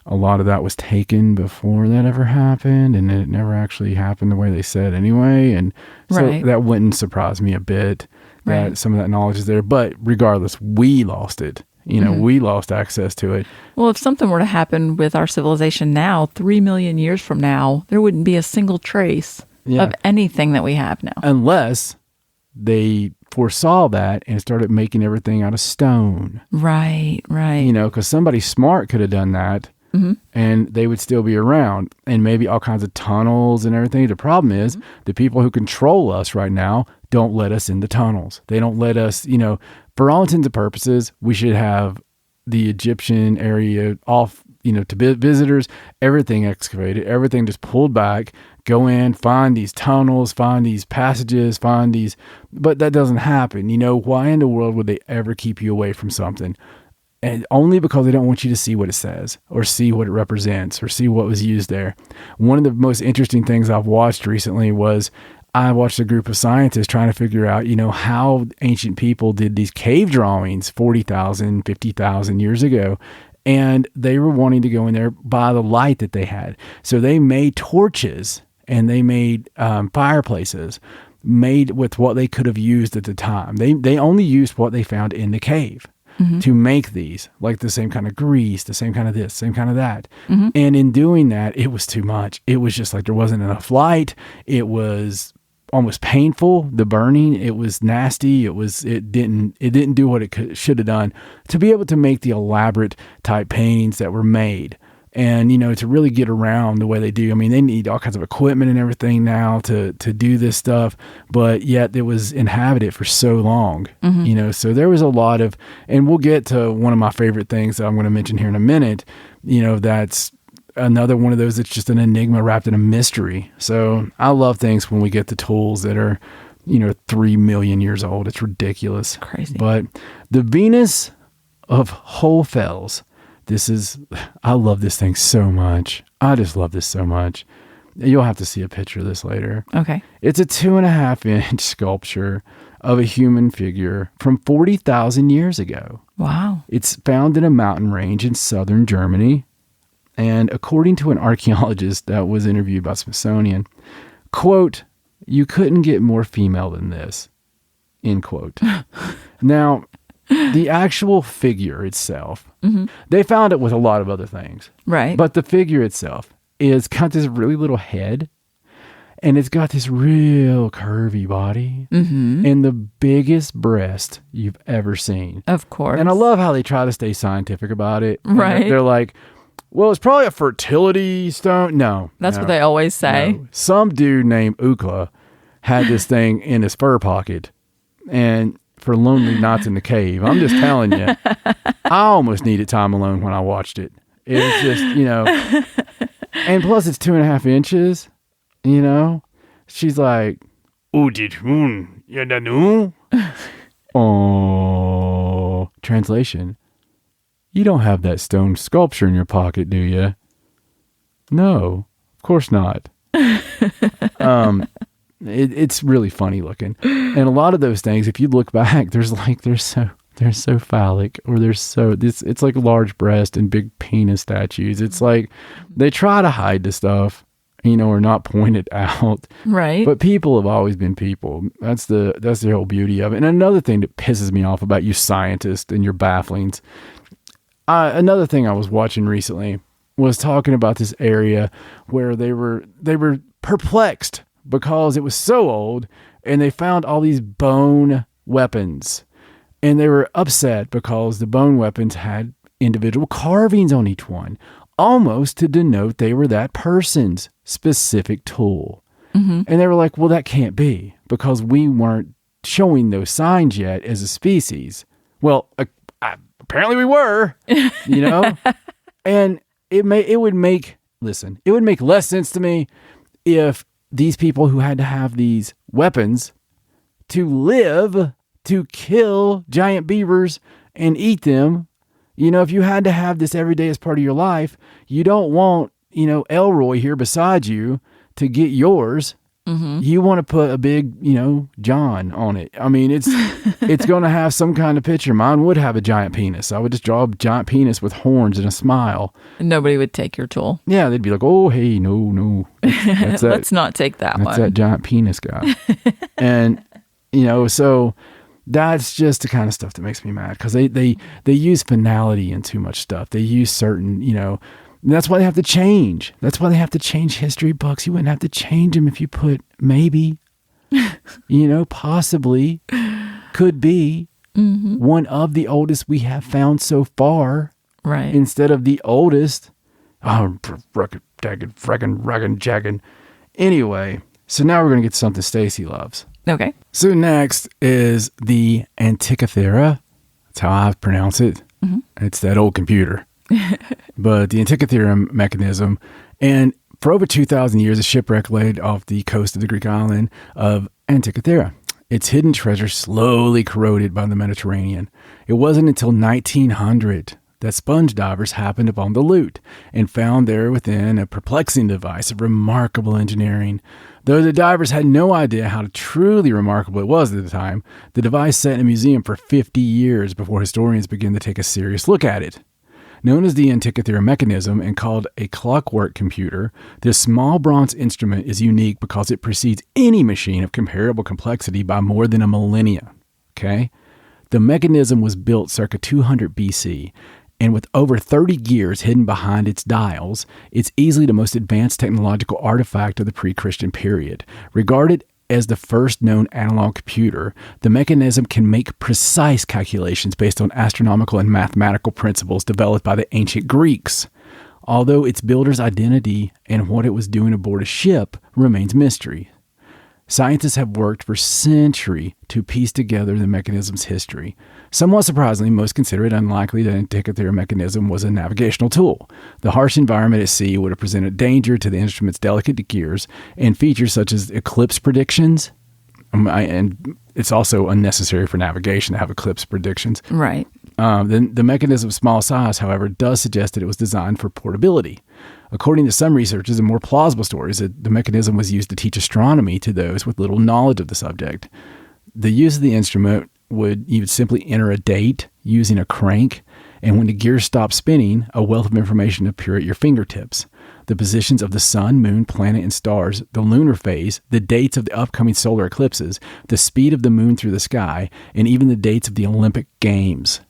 a lot of that was taken before that ever happened, and it never actually happened the way they said anyway. And so that wouldn't surprise me a bit that some of that knowledge is there. But regardless, we lost it. We lost access to it. Well, if something were to happen with our civilization now, 3 million years from now, there wouldn't be a single trace of anything that we have now. Unless they foresaw that and started making everything out of stone. Right. Because somebody smart could have done that, and they would still be around, and maybe all kinds of tunnels and everything. The problem is the people who control us right now don't let us in the tunnels. They don't let us, for all intents and purposes, we should have the Egyptian area off, to visitors, everything excavated, everything just pulled back, go in, find these tunnels, find these passages, but that doesn't happen. Why in the world would they ever keep you away from something? And only because they don't want you to see what it says or see what it represents or see what was used there. One of the most interesting things I've watched recently was I watched a group of scientists trying to figure out, how ancient people did these cave drawings 40,000, 50,000 years ago. And they were wanting to go in there by the light that they had. So they made torches and they made fireplaces made with what they could have used at the time. They only used what they found in the cave to make these, like the same kind of grease, the same kind of this, same kind of that. And in doing that, it was too much. It was just like there wasn't enough light. It was almost painful, the burning. It was nasty. It didn't do what it should have done to be able to make the elaborate type paintings that were made. And, to really get around the way they do. I mean, they need all kinds of equipment and everything now to do this stuff, but yet it was inhabited for so long, so there was a lot of, and we'll get to one of my favorite things that I'm going to mention here in a minute, that's another one of those that's just an enigma wrapped in a mystery. So I love things when we get the tools that are, 3 million years old. It's ridiculous. Crazy. But the Venus of Holfels, I love this thing so much. I just love this so much. You'll have to see a picture of this later. Okay. It's a 2.5-inch sculpture of a human figure from 40,000 years ago. Wow. It's found in a mountain range in southern Germany. And according to an archaeologist that was interviewed by Smithsonian, quote, "You couldn't get more female than this," end quote. Now, the actual figure itself, they found it with a lot of other things. Right. But the figure itself is got this really little head, and it's got this real curvy body and the biggest breast you've ever seen. Of course. And I love how they try to stay scientific about it. Right. They're like, well, it's probably a fertility stone. No. That's what they always say. No. Some dude named Ukla had this thing in his fur pocket, and for lonely nights in the cave. I'm just telling you, I almost needed time alone when I watched it. It was just, and plus it's 2.5 inches, She's like, oh, translation. You don't have that stone sculpture in your pocket, do you? No, of course not. It's really funny looking, and a lot of those things, if you look back, they're so phallic, or it's like large breast and big penis statues. It's like they try to hide the stuff, or not point it out. Right. But people have always been people. That's the whole beauty of it. And another thing that pisses me off about you scientists and your bafflings. Another thing I was watching recently was talking about this area where they were perplexed because it was so old, and they found all these bone weapons, and they were upset because the bone weapons had individual carvings on each one, almost to denote they were that person's specific tool. And they were like, well, that can't be, because we weren't showing those signs yet as a species. Well, apparently we were, and it would make less sense to me if these people who had to have these weapons to live, to kill giant beavers and eat them, if you had to have this every day as part of your life, you don't want, Elroy here beside you to get yours You want to put a big, John on it. I mean, it's going to have some kind of picture. Mine would have a giant penis. I would just draw a giant penis with horns and a smile. Nobody would take your tool. Yeah, they'd be like, "Oh, hey, no, that's that, let's not take that one. That's that giant penis guy." And so that's just the kind of stuff that makes me mad, because they use finality in too much stuff. They use certain, and that's why they have to change. That's why they have to change history books. You wouldn't have to change them if you put maybe, possibly, could be one of the oldest we have found so far. Right. Instead of the oldest. Oh, frickin' jagging. Anyway, so now we're going to get to something Stacey loves. Okay. So next is the Antikythera. That's how I pronounce it. It's that old computer. But the Antikythera mechanism, and for over 2,000 years, a shipwreck laid off the coast of the Greek island of Antikythera. Its hidden treasure slowly corroded by the Mediterranean. It wasn't until 1900 that sponge divers happened upon the loot and found there within a perplexing device of remarkable engineering. Though the divers had no idea how truly remarkable it was at the time, the device sat in a museum for 50 years before historians began to take a serious look at it. Known as the Antikythera mechanism and called a clockwork computer, this small bronze instrument is unique because it precedes any machine of comparable complexity by more than a millennia. Okay? The mechanism was built circa 200 BC, and with over 30 gears hidden behind its dials, it's easily the most advanced technological artifact of the pre-Christian period. Regarded as the first known analog computer, the mechanism can make precise calculations based on astronomical and mathematical principles developed by the ancient Greeks. Although its builder's identity and what it was doing aboard a ship remains mystery. Scientists have worked for centuries to piece together the mechanism's history. Somewhat surprisingly, most consider it unlikely that the Antikythera mechanism was a navigational tool. The harsh environment at sea would have presented danger to the instrument's delicate gears, and features such as eclipse predictions, and it's also unnecessary for navigation to have eclipse predictions. Right. The mechanism's small size, however, does suggest that it was designed for portability. According to some researchers and more plausible stories, that the mechanism was used to teach astronomy to those with little knowledge of the subject. The use of the instrument you would simply enter a date using a crank, and when the gears stop spinning, a wealth of information would appear at your fingertips. The positions of the sun, moon, planet, and stars, the lunar phase, the dates of the upcoming solar eclipses, the speed of the moon through the sky, and even the dates of the Olympic Games.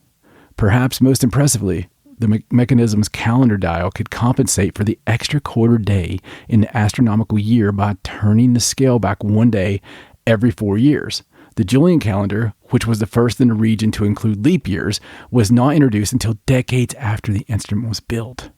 Perhaps most impressively, the mechanism's calendar dial could compensate for the extra quarter day in the astronomical year by turning the scale back one day every 4 years. The Julian calendar, which was the first in the region to include leap years, was not introduced until decades after the instrument was built.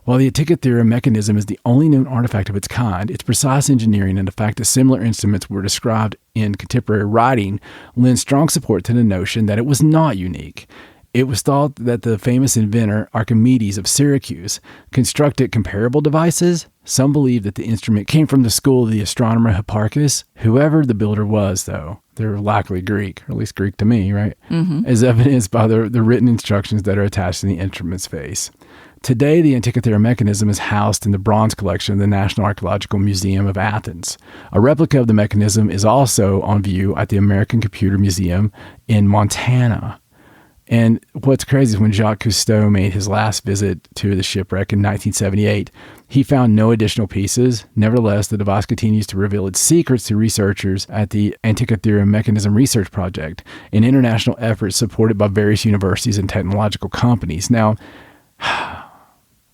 While the Antikythera mechanism is the only known artifact of its kind, its precise engineering and the fact that similar instruments were described in contemporary writing lend strong support to the notion that it was not unique. It was thought that the famous inventor Archimedes of Syracuse constructed comparable devices. Some believe that the instrument came from the school of the astronomer Hipparchus. Whoever the builder was, though, they're likely Greek, or at least Greek to me, right? As evidenced by the written instructions that are attached to the instrument's face. Today, the Antikythera mechanism is housed in the bronze collection of the National Archaeological Museum of Athens. A replica of the mechanism is also on view at the American Computer Museum in Montana. And what's crazy is when Jacques Cousteau made his last visit to the shipwreck in 1978, he found no additional pieces. Nevertheless, the device continues to reveal its secrets to researchers at the Antikythera Mechanism Research Project, an international effort supported by various universities and technological companies. Now,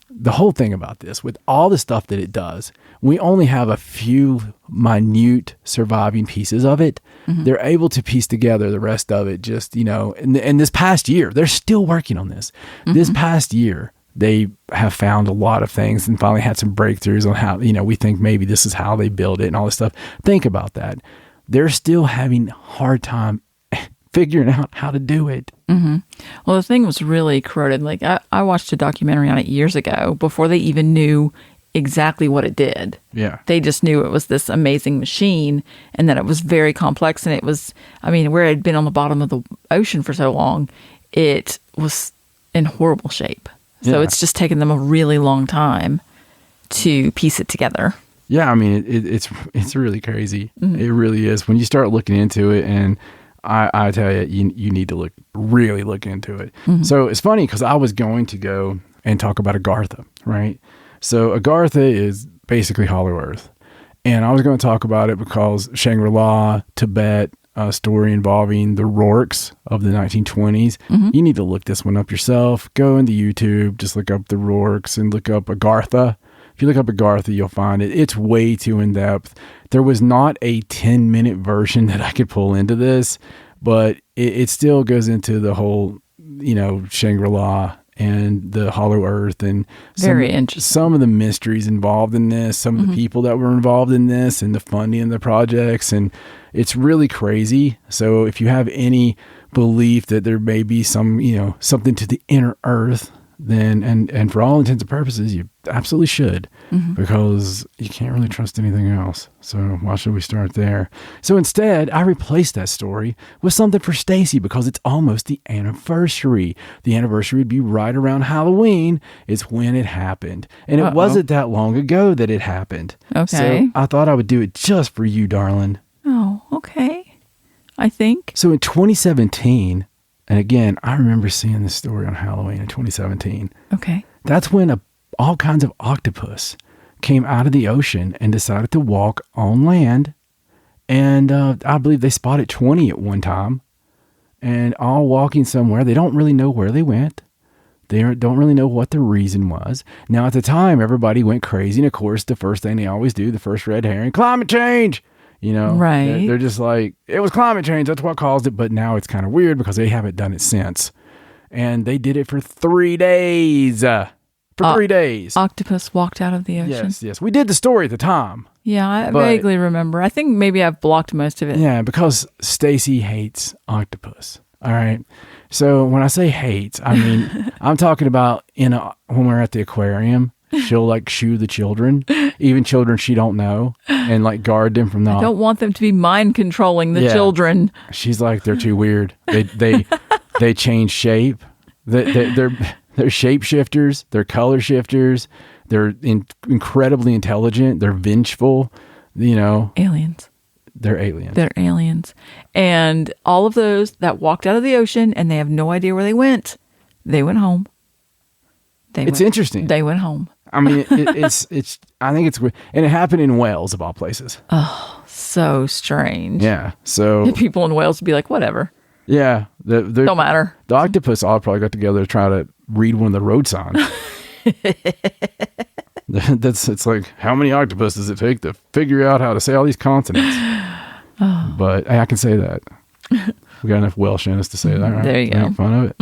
the whole thing about this, with all the stuff that it does, we only have a few minute surviving pieces of it. They're able to piece together the rest of it just, in this past year, they're still working on this. This past year, they have found a lot of things and finally had some breakthroughs on how, we think maybe this is how they build it and all this stuff. Think about that. They're still having a hard time figuring out how to do it. Well, the thing was really corroded. Like I watched a documentary on it years ago before they even knew exactly what it did. Yeah. They just knew it was this amazing machine and that it was very complex. And it was, where it had been on the bottom of the ocean for so long, it was in horrible shape. So it's just taken them a really long time to piece it together. Yeah, I mean, it's really crazy. It really is. When you start looking into it, and I tell you, you need to really look into it. So it's funny because I was going to go and talk about Agartha, right? So Agartha is basically Hollow Earth. And I was going to talk about it because Shangri-La, Tibet, a story involving the Rorks of the 1920s. You need to look this one up yourself. Go into YouTube, just look up the Rorks and look up Agartha. If you look up Agartha, you'll find it. It's way too in-depth. There was not a 10-minute version that I could pull into this, but it still goes into the whole, Shangri-La and the Hollow Earth and Very interesting. Some of the mysteries involved in this, some of the people that were involved in this and the funding of the projects. And it's really crazy. So if you have any belief that there may be some, something to the inner earth, then, and for all intents and purposes, you absolutely should, because you can't really trust anything else. So why should we start there? So instead, I replaced that story with something for Stacey because it's almost the anniversary. The anniversary would be right around Halloween. It's when it happened. And it wasn't that long ago that it happened. Okay. So I thought I would do it just for you, darling. Oh, okay. I think. So in 2017, and again, I remember seeing this story on Halloween in 2017. Okay. That's when all kinds of octopus came out of the ocean and decided to walk on land. And I believe they spotted 20 at one time, and all walking somewhere. They don't really know where they went. They don't really know what the reason was. Now, at the time, everybody went crazy. And of course, the first thing they always do, the first red herring, climate change. Right. They're just like, it was climate change. That's what caused it. But now it's kind of weird because they haven't done it since. And they did it for 3 days. For 3 days. Octopus walked out of the ocean. Yes. We did the story at the time. Yeah, I vaguely remember. I think maybe I've blocked most of it. Yeah, because Stacey hates octopus. All right. So when I say hates, I mean, I'm talking about when we're at the aquarium. She'll shoo the children, even children she don't know, and guard them from the. I don't want them to be mind controlling the children. She's like, they're too weird. They change shape. They're shapeshifters. They're color shifters. They're incredibly intelligent. They're vengeful. Aliens. They're aliens. They're aliens, and all of those that walked out of the ocean and they have no idea where they went. They went home. It's interesting. They went home. I mean, it's. I think it's, and it happened in Wales of all places. Oh, so strange. Yeah. So the people in Wales would be like, whatever. Yeah. Don't matter. The octopus all probably got together to try to read one of the road signs. It's like, how many octopus does it take to figure out how to say all these consonants? But I can say that. We got enough Welsh in us to say that. Right? There you go. Make fun of it.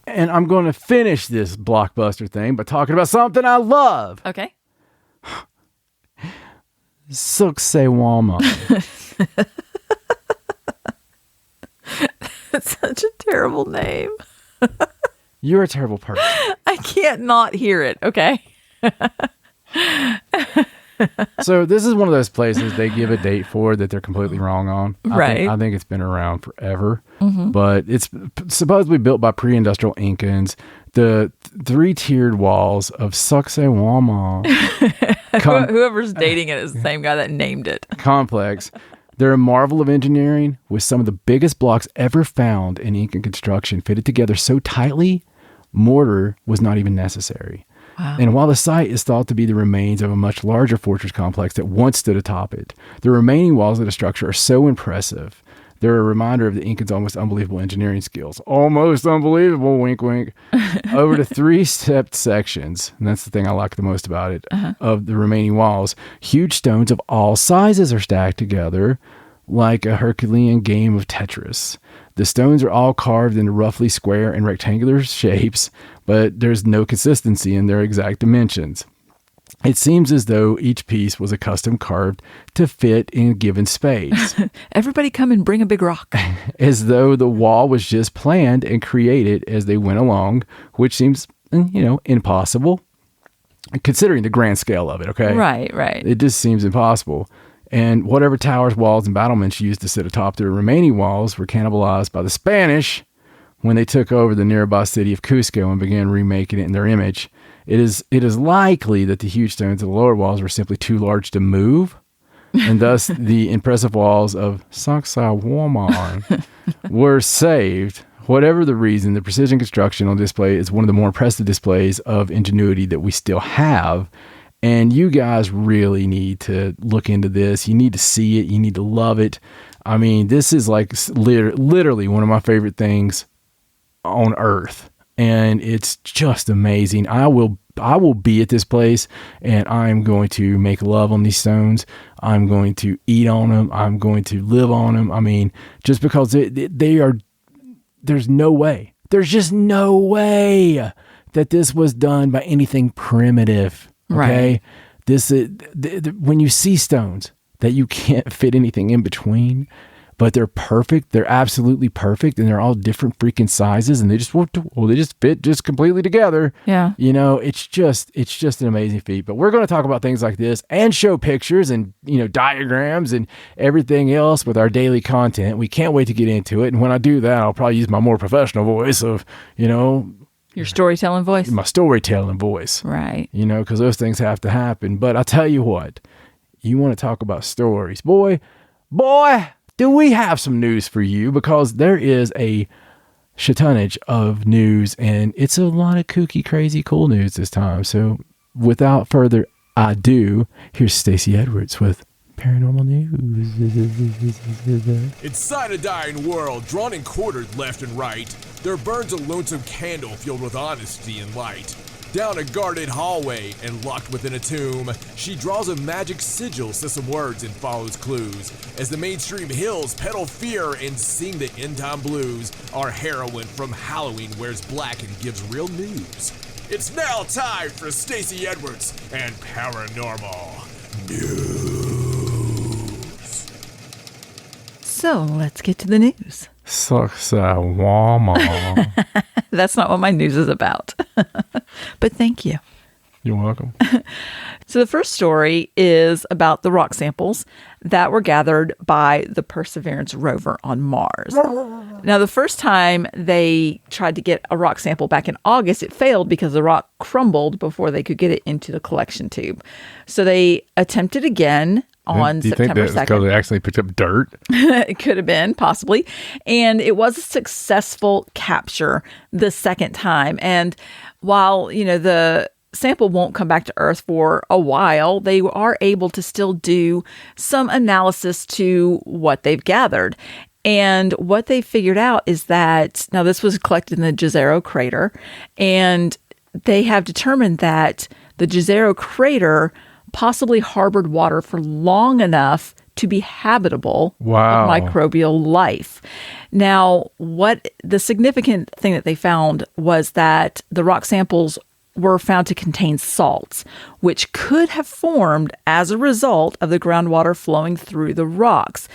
And I'm going to finish this blockbuster thing by talking about something I love. Okay. Saqsaywaman. That's such a terrible name. You're a terrible person. I can't not hear it. Okay. So this is one of those places they give a date for that they're completely wrong on. I think it's been around forever, but it's supposedly built by pre-industrial Incans. The 3-tiered walls of Saqsaywaman whoever's dating it is the same guy that named it. Complex. They're a marvel of engineering with some of the biggest blocks ever found in Incan construction fitted together so tightly, mortar was not even necessary. Wow. And while the site is thought to be the remains of a much larger fortress complex that once stood atop it, the remaining walls of the structure are so impressive. They're a reminder of the Incans' almost unbelievable engineering skills. Almost unbelievable, wink, wink. Over the 3 stepped sections, and that's the thing I like the most about it, of the remaining walls, huge stones of all sizes are stacked together like a Herculean game of Tetris. The stones are all carved into roughly square and rectangular shapes, but there's no consistency in their exact dimensions. It seems as though each piece was a custom carved to fit in a given space. Everybody come and bring a big rock. As though the wall was just planned and created as they went along, which seems, impossible, considering the grand scale of it, okay? Right. It just seems impossible. And whatever towers, walls, and battlements used to sit atop the remaining walls were cannibalized by the Spanish when they took over the nearby city of Cusco and began remaking it in their image. It is likely that the huge stones of the lower walls were simply too large to move, and thus the impressive walls of Saqsaywaman were saved. Whatever the reason, the precision construction on display is one of the more impressive displays of ingenuity that we still have. And you guys really need to look into this. You need to see it. You need to love it. I mean, this is like literally one of my favorite things on earth. And it's just amazing. I will be at this place, and I'm going to make love on these stones. I'm going to eat on them. I'm going to live on them. I mean, just because they are, there's no way. There's just no way that this was done by anything primitive. Okay. Right. This is when you see stones that you can't fit anything in between, but they're perfect. They're absolutely perfect, and they're all different freaking sizes, and they just fit just completely together. Yeah. You know, it's just an amazing feat. But we're going to talk about things like this and show pictures and, you know, diagrams and everything else with our daily content. We can't wait to get into it. And when I do that, I'll probably use my more professional voice of, you know, Your storytelling voice? my storytelling voice. Right. You know, because those things have to happen. But I'll tell you what, you want to talk about stories. Boy, do we have some news for you, because there is a shitonnage of news, and it's a lot of kooky, crazy, cool news this time. So without further ado, here's Stacey Edwards with Paranormal News. Inside a dying world, drawn and quartered left and right, there burns a lonesome candle filled with honesty and light. Down a guarded hallway and locked within a tomb, she draws a magic sigil, says some words, and follows clues. As the mainstream hills peddle fear and sing the end-time blues, our heroine from Halloween wears black and gives real news. It's now time for Stacey Edwards and Paranormal News. So let's get to the news. Saqsaywaman. That's not what my news is about. But thank you. You're welcome. So the first story is about the rock samples that were gathered by the Perseverance rover on Mars. Now, the first time they tried to get a rock sample back in August, it failed because the rock crumbled before they could get it into the collection tube. So they attempted again on Do you September think that's 2nd. because they actually picked up dirt? It could have been, possibly. And it was a successful capture the second time. And while, you know, the sample won't come back to Earth for a while, they are able to still do some analysis to what they've gathered. And what they figured out is that, now this was collected in the Jezero crater, and they have determined that the Jezero crater possibly harbored water for long enough to be habitable Wow. with microbial life. Now, what the significant thing that they found was that the rock samples were found to contain salts, which could have formed as a result of the groundwater flowing through the rocks.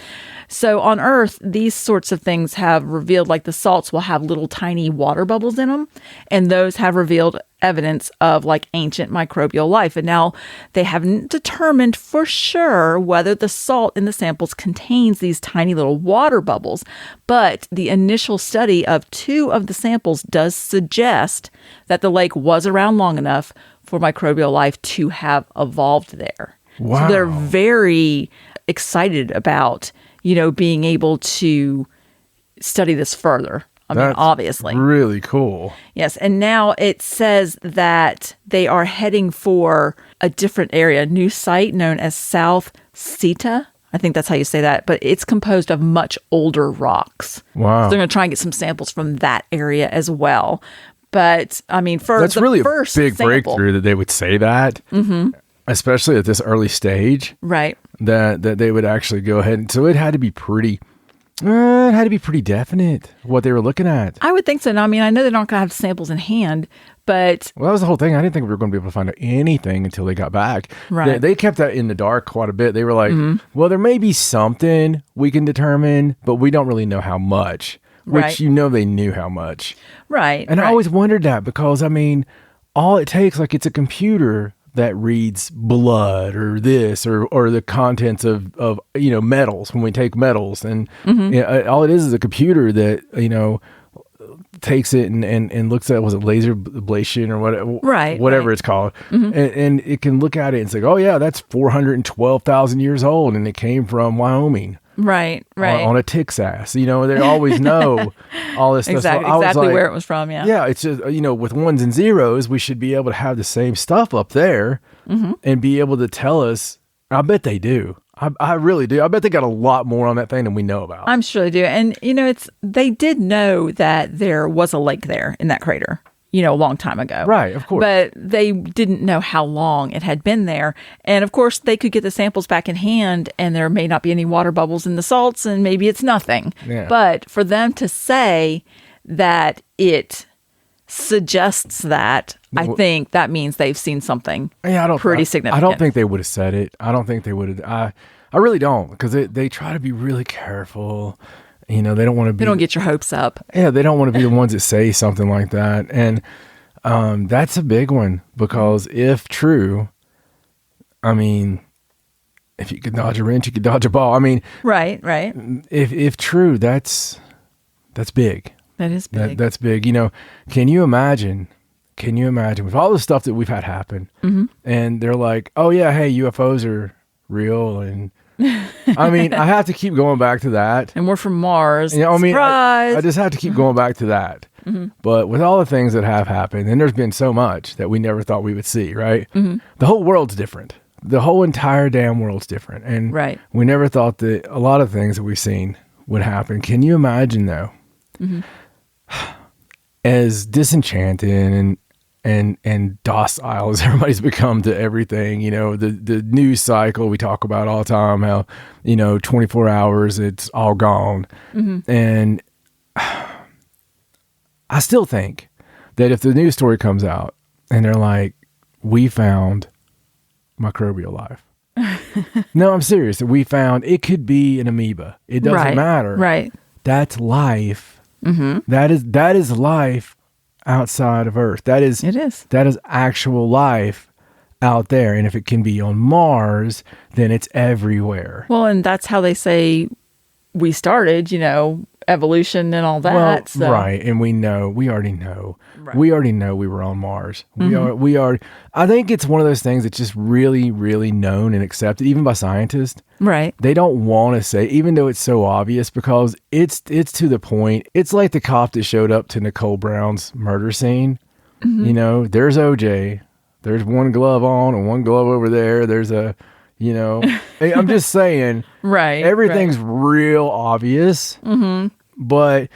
So on Earth, these sorts of things have revealed, like the salts will have little tiny water bubbles in them, and those have revealed evidence of like ancient microbial life. And now they haven't determined for sure whether the salt in the samples contains these tiny little water bubbles, but the initial study of 2 of the samples does suggest that the lake was around long enough for microbial life to have evolved there. Wow. So they're very excited about, you know, being able to study this further. I mean, That's obviously. really cool. Yes. And now it says that they are heading for a different area, a new site known as South Seta. I think that's how you say that. But it's composed of much older rocks. Wow. So they're going to try and get some samples from that area as well. But, I mean, for That's the really first a big sample, breakthrough that they would say that, especially at this early stage, right? that they would actually go ahead. And so it had to be pretty definite what they were looking at. I would think so. Now, I mean, I know they're not going to have samples in hand, but Well, that was the whole thing. I didn't think we were going to be able to find out anything until they got back. Right. They kept that in the dark quite a bit. They were like, well, there may be something we can determine, but we don't really know how much. Which, Right. you know, they knew how much. right. And I right. always wondered that because, I mean, all it takes, like, it's a computer that reads blood or this or the contents of you know, metals when we take metals. And you know, all it is a computer that, you know, takes it and looks at, was it laser ablation or whatever it's called, and it can look at it and say, oh yeah, that's 412,000 years old, and it came from Wyoming. Right. On a tick's ass. They always know all this stuff. Exactly, So exactly where it was from, yeah. Yeah, it's just, with ones and zeros, we should be able to have the same stuff up there and be able to tell us. I bet they do. I really do. I bet they got a lot more on that thing than we know about. I'm sure they do. And, they did know that there was a lake there in that crater, a long time ago. Right, of course. But they didn't know how long it had been there. And, of course, they could get the samples back in hand, and there may not be any water bubbles in the salts, and maybe it's nothing. Yeah. But for them to say that it suggests that, I think that means they've seen something pretty significant. I don't think they would have said it. I don't think they would have. I really don't, because they try to be really careful. They don't want to be. They don't get your hopes up. Yeah, they don't want to be the ones that say something like that. And that's a big one, because if true, if you could dodge a wrench, you could dodge a ball. Right. If true, that's big. That is big. That's big. Can you imagine with all the stuff that we've had happen, and they're like, oh yeah, hey, UFOs are real, and I have to keep going back to that. And we're from Mars. Surprise! I just have to keep going back to that. But with all the things that have happened, and there's been so much that we never thought we would see, right? The whole world's different. The whole entire damn world's different. And we never thought that a lot of things that we've seen would happen. Can you imagine, though, as disenchanted and docile as everybody's become to everything, the news cycle we talk about all the time, how, 24 hours, it's all gone. And I still think that if the news story comes out and they're like, we found microbial life. No, I'm serious. We found, it could be an amoeba. It doesn't matter. Right. That's life. That is life outside of Earth. That is actual life out there. And if it can be on Mars, then it's everywhere. Well, and that's how they say we started, evolution and all that. Well, so. Right. And we already know. Right. We already know we were on Mars. We are. I think it's one of those things that's just really, really known and accepted, even by scientists. Right. They don't want to say, even though it's so obvious, because it's to the point. It's like the cop that showed up to Nicole Brown's murder scene. There's OJ. There's one glove on and one glove over there. There's a, I'm just saying. Right. Everything's real obvious. But,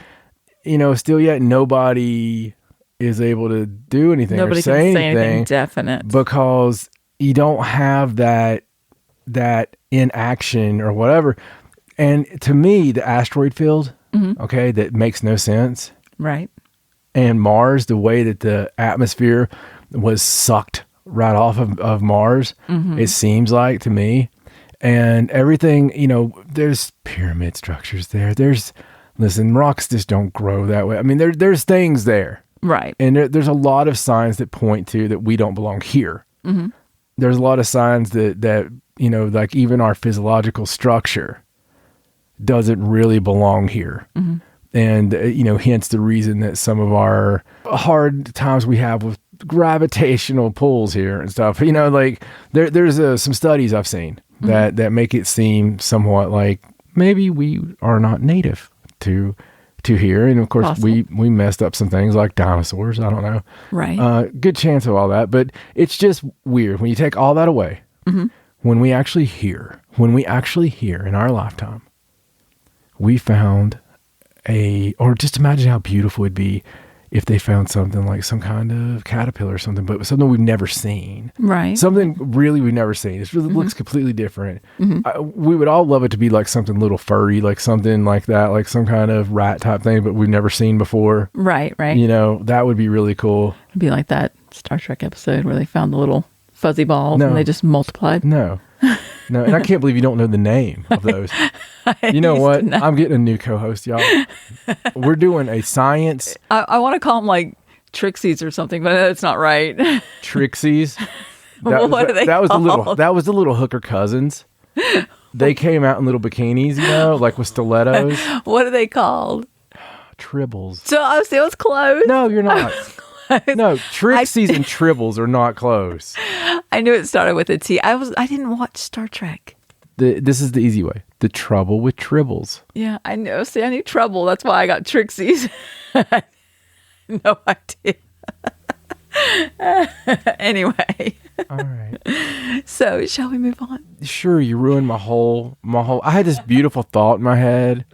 still yet nobody is able to do anything Nobody or say can anything definite. because you don't have that inaction or whatever. And to me, the asteroid field, that makes no sense. Right. And Mars, the way that the atmosphere was sucked right off of Mars, it seems like to me. And everything, there's pyramid structures there. Listen, rocks just don't grow that way. There's things there. Right. And there's a lot of signs that point to that we don't belong here. There's a lot of signs that like even our physiological structure doesn't really belong here. And, hence the reason that some of our hard times we have with gravitational pulls here and stuff, like there's some studies I've seen that make it seem somewhat like maybe we are not native to here. And of course we messed up some things like dinosaurs. I don't know. Right. Good chance of all that, but it's just weird when you take all that away, when we actually hear in our lifetime, we found or just imagine how beautiful it'd be if they found something like some kind of caterpillar or something, but something we've never seen. Right. Something really we've never seen. It really looks completely different. We would all love it to be like something little furry, like something like that, like some kind of rat type thing, but we've never seen before. Right. That would be really cool. It'd be like that Star Trek episode where they found the little fuzzy balls and they just multiplied. No, and I can't believe you don't know the name of those. You know what? I'm getting a new co-host, y'all. We're doing a science. I want to call them like Trixies or something, but that's not right. Trixies. What are they called? That was the little hooker cousins. They came out in little bikinis, like with stilettos. What are they called? Tribbles. So I was close. No, you're not. No, Trixies and Tribbles are not close. I knew it started with a T. I didn't watch Star Trek. This is the easy way. The Trouble with Tribbles. Yeah, I know. See, I knew trouble. That's why I got Trixies. No idea. Anyway. All right. So, shall we move on? Sure, you ruined my whole. I had this beautiful thought in my head,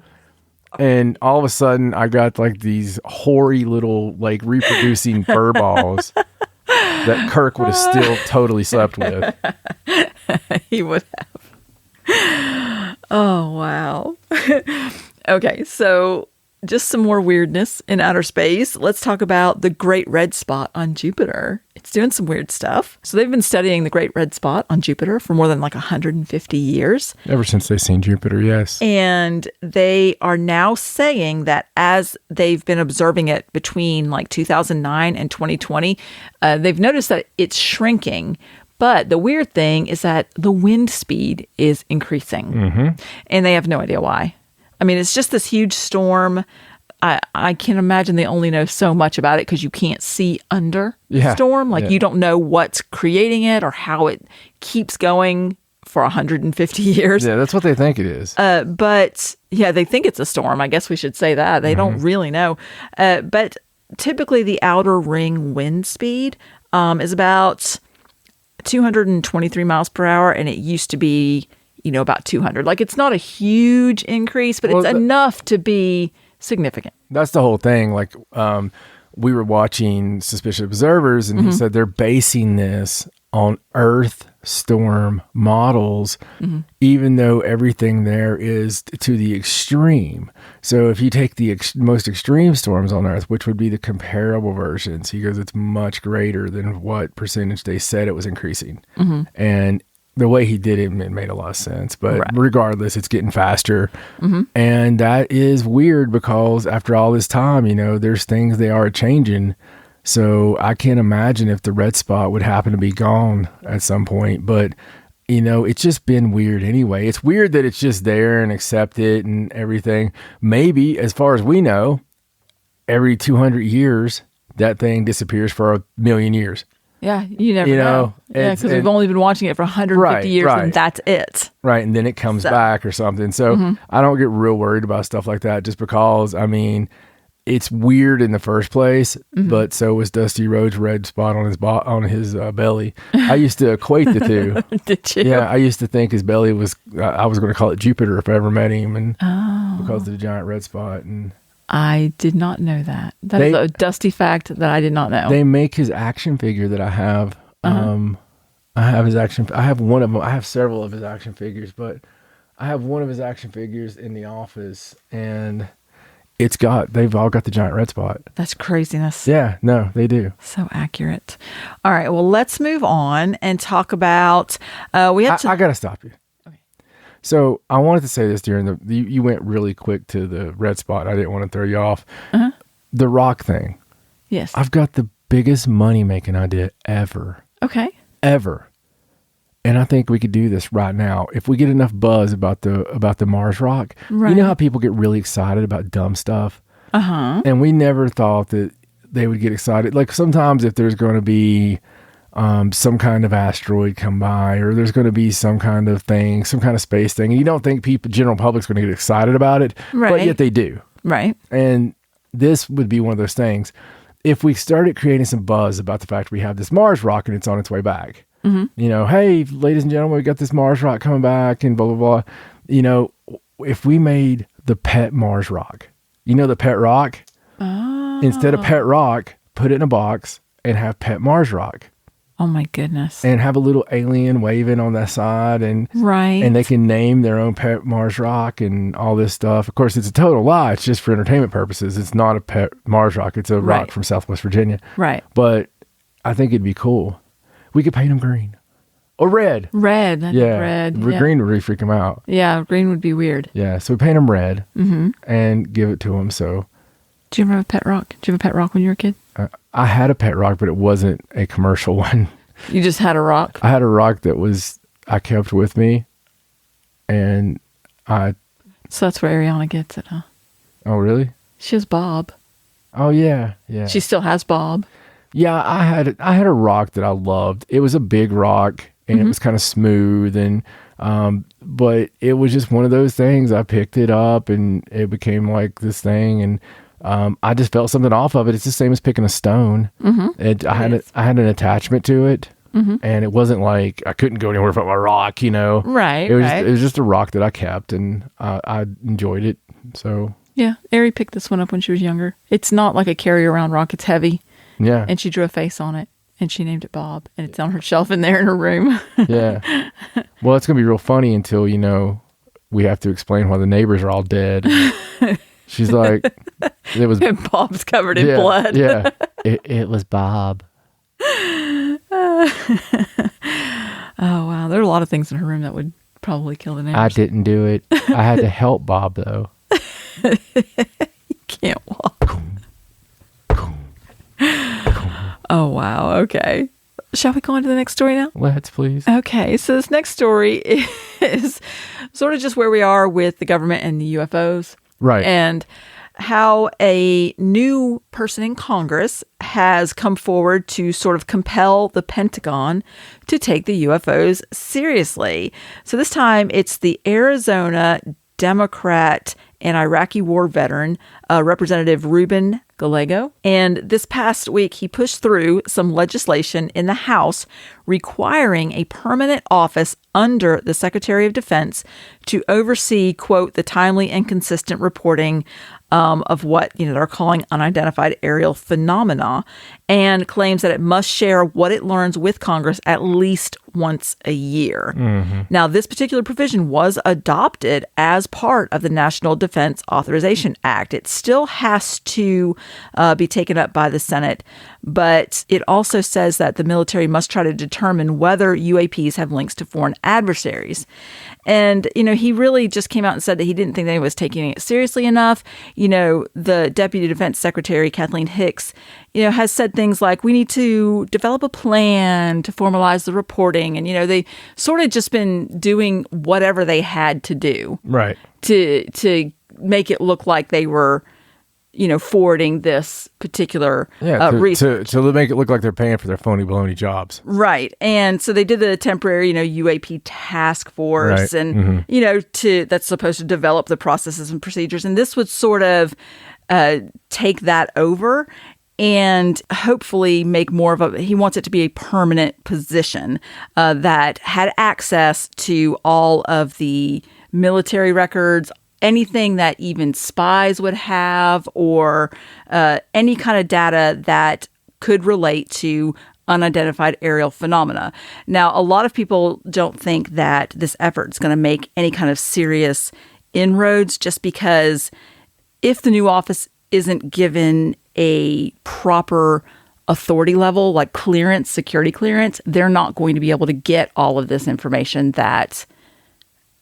and all of a sudden, I got like these hoary little like reproducing fur balls that Kirk would have still totally slept with. He would have. Oh, wow. Okay, so just some more weirdness in outer space. Let's talk about the Great Red Spot on Jupiter. It's doing some weird stuff. So they've been studying the Great Red Spot on Jupiter for more than like 150 years. Ever since they've seen Jupiter, yes. And they are now saying that as they've been observing it between like 2009 and 2020, they've noticed that it's shrinking. But the weird thing is that the wind speed is increasing. Mm-hmm. And they have no idea why. I mean, it's just this huge storm. I can imagine they only know so much about it because you can't see under the storm. Like you don't know what's creating it or how it keeps going for 150 years. Yeah, that's what they think it is. But yeah, they think it's a storm. I guess we should say that. They don't really know. But typically the outer ring wind speed is about 223 miles per hour. And it used to be, about 200. Like it's not a huge increase, but it's enough to be significant. That's the whole thing. Like we were watching Suspicious Observers, and he said they're basing this on Earth storm models, even though everything there is to the extreme. So if you take the most extreme storms on Earth, which would be the comparable versions, he goes, it's much greater than what percentage they said it was increasing. And the way he did it made a lot of sense. But regardless, it's getting faster. And that is weird because after all this time, there's things they are changing. So I can't imagine if the red spot would happen to be gone at some point. But, it's just been weird anyway. It's weird that it's just there and accept it and everything. Maybe, as far as we know, every 200 years, that thing disappears for 1,000,000 years. Yeah, you never know. Yeah, because we've only been watching it for 150 years, and that's it. Right, and then it comes back or something. So I don't get real worried about stuff like that just because, it's weird in the first place, but so was Dusty Rhodes' red spot on his belly. I used to equate the two. Did you? Yeah, I used to think his belly was, I was going to call it Jupiter if I ever met him, and because of the giant red spot. And I did not know that. That is a Dusty fact that I did not know. They make his action figure that I have. I have his action. I have one of them. I have several of his action figures, but I have one of his action figures in the office, and they've all got the giant red spot. That's craziness. Yeah, no, they do. So accurate. All right, well, let's move on and talk about. I got to stop you. So I wanted to say this during you went really quick to the red spot. I didn't want to throw you off. The rock thing. Yes. I've got the biggest money-making idea ever. Okay. Ever. And I think we could do this right now. If we get enough buzz about the Mars rock. Right. You know how people get really excited about dumb stuff? And we never thought that they would get excited. Like sometimes if there's going to be some kind of asteroid come by, or there's going to be some kind of thing, some kind of space thing, and you don't think general public's going to get excited about it, but yet they do. Right. And this would be one of those things. If we started creating some buzz about the fact we have this Mars rock and it's on its way back, hey, ladies and gentlemen, we got this Mars rock coming back and blah, blah, blah. If we made the pet Mars rock, the pet rock, instead of pet rock, put it in a box and have pet Mars rock. Oh my goodness. And have a little alien waving on that side, and and they can name their own pet Mars rock and all this stuff. Of course, it's a total lie. It's just for entertainment purposes. It's not a pet Mars rock. It's a rock from Southwest Virginia. Right. But I think it'd be cool. We could paint them green or red. Red. Red. Green would really freak them out. Yeah, green would be weird. Yeah, so we paint them red and give it to them. So, do you ever have a pet rock? Did you have a pet rock when you were a kid? I had a pet rock, but it wasn't a commercial one. You just had a rock? I had a rock that I kept with me, and So that's where Ariana gets it, huh? Oh, really? She has Bob. Oh yeah, yeah. She still has Bob. Yeah, I had a rock that I loved. It was a big rock, and it was kind of smooth, and but it was just one of those things. I picked it up, and it became like this thing, and I just felt something off of it. It's the same as picking a stone. I had an attachment to it, and it wasn't like I couldn't go anywhere without my rock. Right. It was just a rock that I kept, and I enjoyed it. So yeah, Ari picked this one up when she was younger. It's not like a carry-around rock. It's heavy. Yeah. And she drew a face on it, and she named it Bob, and it's on her shelf in there in her room. Yeah. Well, it's going to be real funny until, we have to explain why the neighbors are all dead. She's like, it was... And Bob's covered in blood. Yeah. It was Bob. Oh, wow. There are a lot of things in her room that would probably kill the neighbors. I didn't do it. I had to help Bob, though. You can't walk. Oh, wow. Okay. Shall we go on to the next story now? Let's, please. Okay. So this next story is sort of just where we are with the government and the UFOs. Right. And how a new person in Congress has come forward to sort of compel the Pentagon to take the UFOs seriously. So this time it's the Arizona Democrat and Iraqi war veteran, Representative Ruben Gallego. And this past week, he pushed through some legislation in the House requiring a permanent office under the Secretary of Defense to oversee, quote, the timely and consistent reporting of what they're calling unidentified aerial phenomena, and claims that it must share what it learns with Congress at least once a year. Now, this particular provision was adopted as part of the National Defense Authorization Act. It still has to be taken up by the Senate, but it also says that the military must try to determine whether UAPs have links to foreign adversaries. And, he really just came out and said that he didn't think that anyone was taking it seriously enough. The Deputy Defense Secretary, Kathleen Hicks, has said things like, we need to develop a plan to formalize the reporting. And, they sort of just been doing whatever they had to do. Right. To make it look like they were, forwarding this particular research. To make it look like they're paying for their phony baloney jobs. Right. And so they did the temporary, UAP task force, right. And, that's supposed to develop the processes and procedures. And this would sort of take that over and hopefully make more of he wants it to be a permanent position that had access to all of the military records, anything that even spies would have, or any kind of data that could relate to unidentified aerial phenomena. Now, a lot of people don't think that this effort is going to make any kind of serious inroads, just because if the new office isn't given a proper authority level, like clearance, security clearance, they're not going to be able to get all of this information that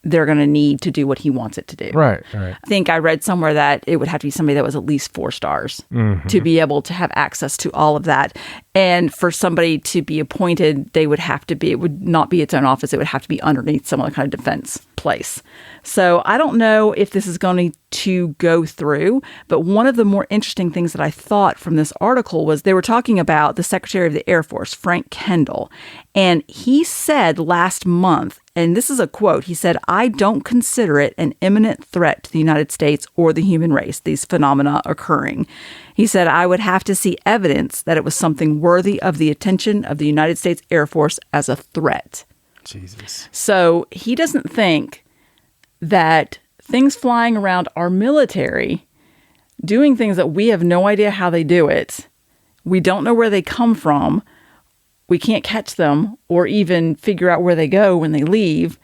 they're going to need to do what he wants it to do. Right. I think I read somewhere that it would have to be somebody that was at least 4 stars to be able to have access to all of that. And for somebody to be appointed, it would not be its own office. It would have to be underneath some other kind of defense place. So I don't know if this is going to go through, but one of the more interesting things that I thought from this article was they were talking about the Secretary of the Air Force, Frank Kendall, and he said last month, and this is a quote, he said, "I don't consider it an imminent threat to the United States or the human race, these phenomena occurring." He said, "I would have to see evidence that it was something worthy of the attention of the United States Air Force as a threat." Jesus. So he doesn't think that things flying around our military, doing things that we have no idea how they do it, we don't know where they come from, we can't catch them or even figure out where they go when they leave,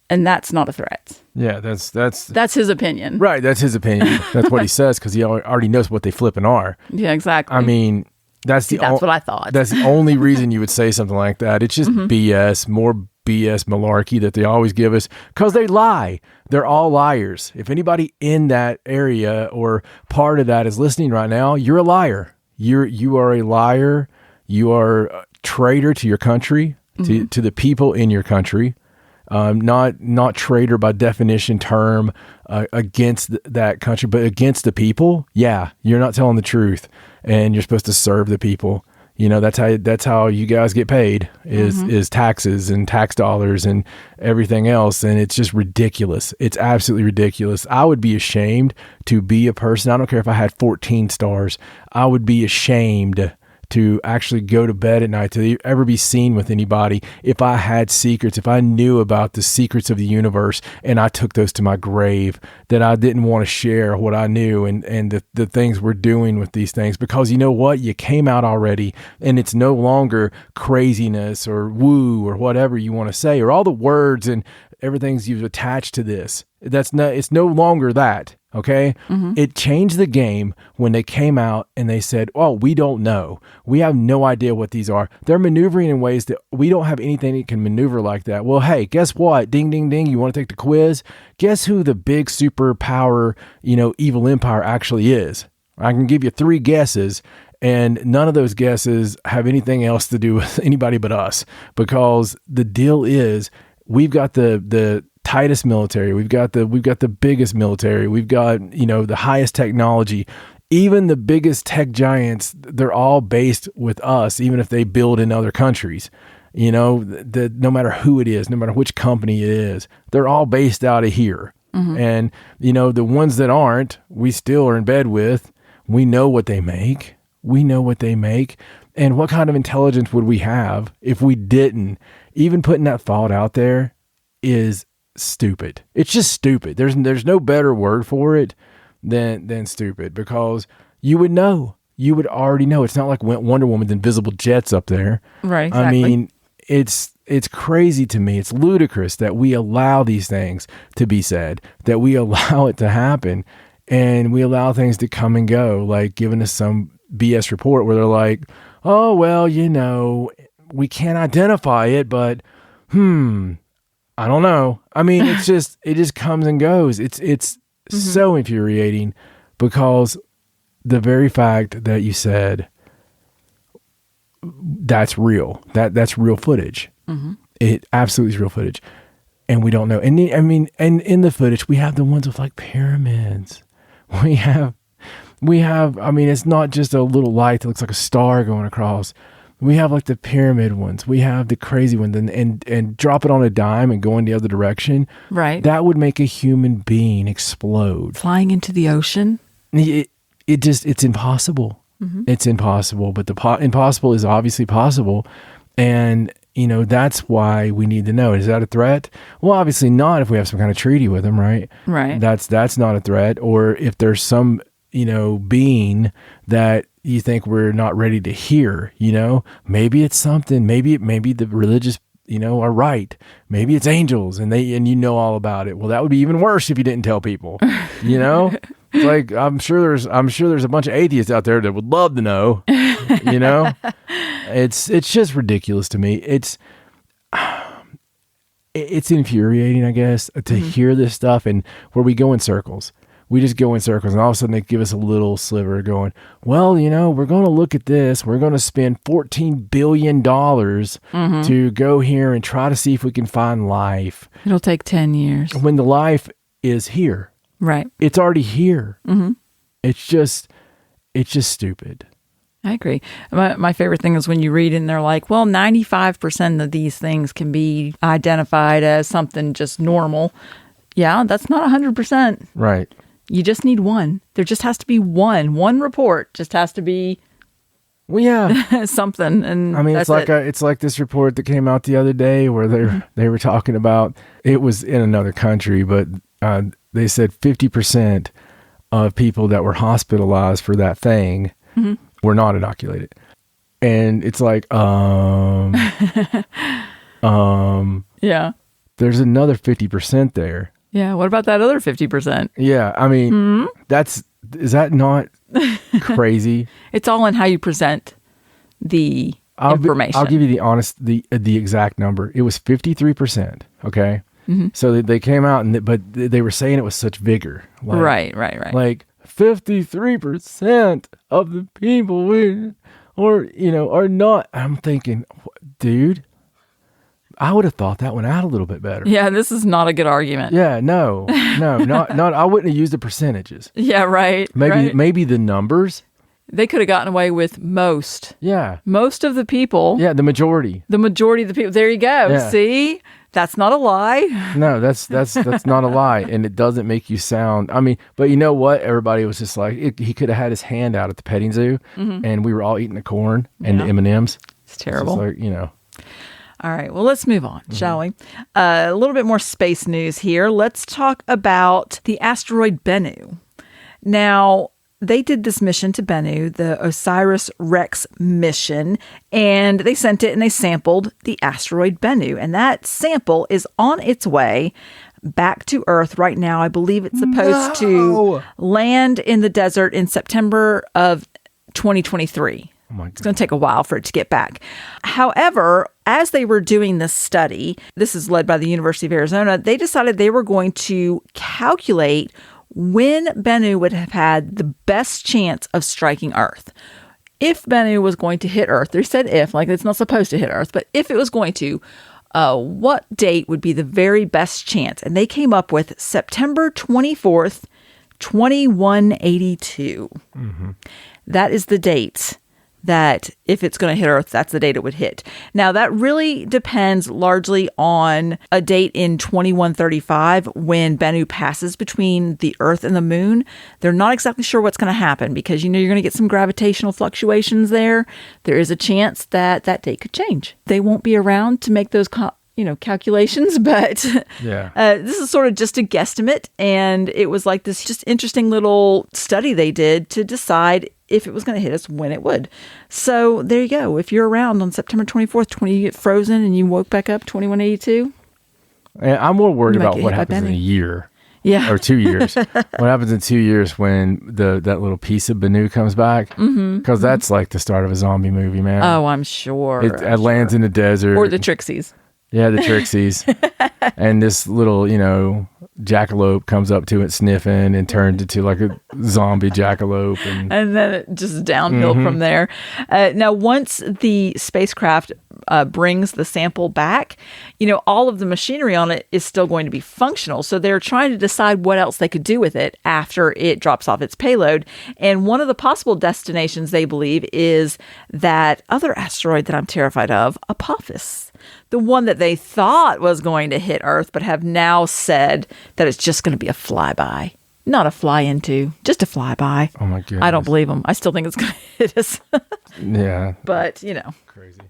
and that's not a threat. Yeah, that's his opinion. Right, that's his opinion. That's what he says, because he already knows what they flipping are. Yeah, exactly. I mean, that's what I thought. That's the only reason you would say something like that. It's just BS, more BS malarkey that they always give us, because they lie. They're all liars. If anybody in that area or part of that is listening right now, you're a liar. You are a liar. You are a traitor to your country, to the people in your country. not traitor by definition term against that country, but against the people. Yeah, you're not telling the truth, and you're supposed to serve the people. You know, that's how you guys get paid is taxes and tax dollars and everything else. And it's just ridiculous. It's absolutely ridiculous. I would be ashamed to be a person. I don't care if I had 14 stars. I would be ashamed to actually go to bed at night, to ever be seen with anybody, if I had secrets, if I knew about the secrets of the universe and I took those to my grave, that I didn't want to share what I knew and the things we're doing with these things. Because you know what? You came out already, and it's no longer craziness or woo or whatever you want to say, or all the words and everything's you've attached to this. It's no longer that. Okay. It changed the game when they came out and they said, oh, we don't know. We have no idea what these are. They're maneuvering in ways that we don't have anything that can maneuver like that. Well, hey, guess what? Ding, ding, ding. You want to take the quiz? Guess who the big superpower, evil empire actually is? I can give you 3 guesses, and none of those guesses have anything else to do with anybody but us, because the deal is we've got the tightest military. We've got the biggest military. We've got, the highest technology. Even the biggest tech giants, they're all based with us, even if they build in other countries. No matter who it is, no matter which company it is, they're all based out of here. And, the ones that aren't, we still are in bed with. We know what they make. And what kind of intelligence would we have if we didn't? Even putting that thought out there is stupid. It's just stupid. There's no better word for it than stupid, because you would know. You would already know. It's not like Wonder Woman's invisible jets up there. Right. Exactly. I mean, it's crazy to me. It's ludicrous that we allow these things to be said, that we allow it to happen, and we allow things to come and go, like giving us some BS report where they're like, oh, well, we can't identify it, but I don't know. I mean, it just comes and goes. It's so infuriating, because the very fact that you said that's real, that's real footage. It absolutely is real footage, and we don't know. And and in the footage, we have the ones with like pyramids. We have. I mean, it's not just a little light that looks like a star going across. We have like the pyramid ones. We have the crazy ones, and drop it on a dime and go in the other direction. Right. That would make a human being explode. Flying into the ocean. It's impossible. It's impossible, but the impossible is obviously possible. And, that's why we need to know. Is that a threat? Well, obviously not if we have some kind of treaty with them, right? Right. That's not a threat. Or if there's some, being that you think we're not ready to hear, maybe it's something, maybe the religious, are right. Maybe it's angels and all about it. Well, that would be even worse if you didn't tell people, It's like, I'm sure there's a bunch of atheists out there that would love to know, It's just ridiculous to me. It's infuriating, I guess, to hear this stuff, and where we go in circles. We just go in circles, and all of a sudden they give us a little sliver going, well, we're going to look at this. We're going to spend $14 billion to go here and try to see if we can find life. It'll take 10 years. When the life is here. Right. It's already here. It's just stupid. I agree. My favorite thing is when you read and they're like, well, 95% of these things can be identified as something just normal. Yeah, that's not 100%. Right. You just need one. There just has to be one report. Just has to be something. And I mean, it's like this report that came out the other day where they were talking about, it was in another country, but they said 50% of people that were hospitalized for that thing were not inoculated. And it's like, yeah. There's another 50% there. Yeah, what about that other 50%? Yeah, I mean, is that not crazy? It's all in how you present the information. I'll give you the exact number. It was 53%, okay? So they came out, but they were saying it with such vigor. Right. Like 53% of the people are not. I'm thinking, dude, I would have thought that one out a little bit better. Yeah, this is not a good argument. Yeah, no, not. I wouldn't have used the percentages. Yeah, right. Maybe the numbers. They could have gotten away with most. Yeah. Most of the people. Yeah, the majority. The majority of the people. There you go. Yeah. See? That's not a lie. No, that's not a lie, and it doesn't make you sound. I mean, but you know what? Everybody was just like, he could have had his hand out at the petting zoo, and we were all eating the corn and the M&Ms. It's terrible. It's like, All right. Well, let's move on, shall we? A little bit more space news here. Let's talk about the asteroid Bennu. Now, they did this mission to Bennu, the OSIRIS-REx mission, and they sent it and they sampled the asteroid Bennu. And that sample is on its way back to Earth right now. I believe it's supposed to land in the desert in September of 2023. Oh my God. It's going to take a while for it to get back. However, as they were doing this study, this is led by the University of Arizona, they decided they were going to calculate when Bennu would have had the best chance of striking Earth. If Bennu was going to hit Earth, they said if, like it's not supposed to hit Earth, but if it was going to, what date would be the very best chance? And they came up with September 24th, 2182. That is the date that if it's going to hit Earth, that's the date it would hit. Now, that really depends largely on a date in 2135 when Bennu passes between the Earth and the Moon. They're not exactly sure what's going to happen because, you're going to get some gravitational fluctuations there. There is a chance that that date could change. They won't be around to make those calculations, but this is sort of just a guesstimate. And it was like this just interesting little study they did to decide if it was going to hit us, when it would. So there you go. If you're around on September 24th, you get frozen and you woke back up 2182. And I'm more worried You might about get what hit by happens in a Bennu. year. Yeah. Or 2 years. What happens in 2 years when that little piece of Bennu comes back? Because that's like the start of a zombie movie, man. Oh, I'm sure. It lands in the desert. Or the Trixies. Yeah, the Trixies. And this little, jackalope comes up to it sniffing and turns into like a zombie jackalope. And then it just downhill from there. Now, once the spacecraft brings the sample back, all of the machinery on it is still going to be functional. So they're trying to decide what else they could do with it after it drops off its payload. And one of the possible destinations, they believe, is that other asteroid that I'm terrified of, Apophis. The one that they thought was going to hit Earth, but have now said that it's just going to be a flyby. Not a fly into, just a flyby. Oh my goodness. I don't believe them. I still think it's going to hit us. Yeah. But, Crazy.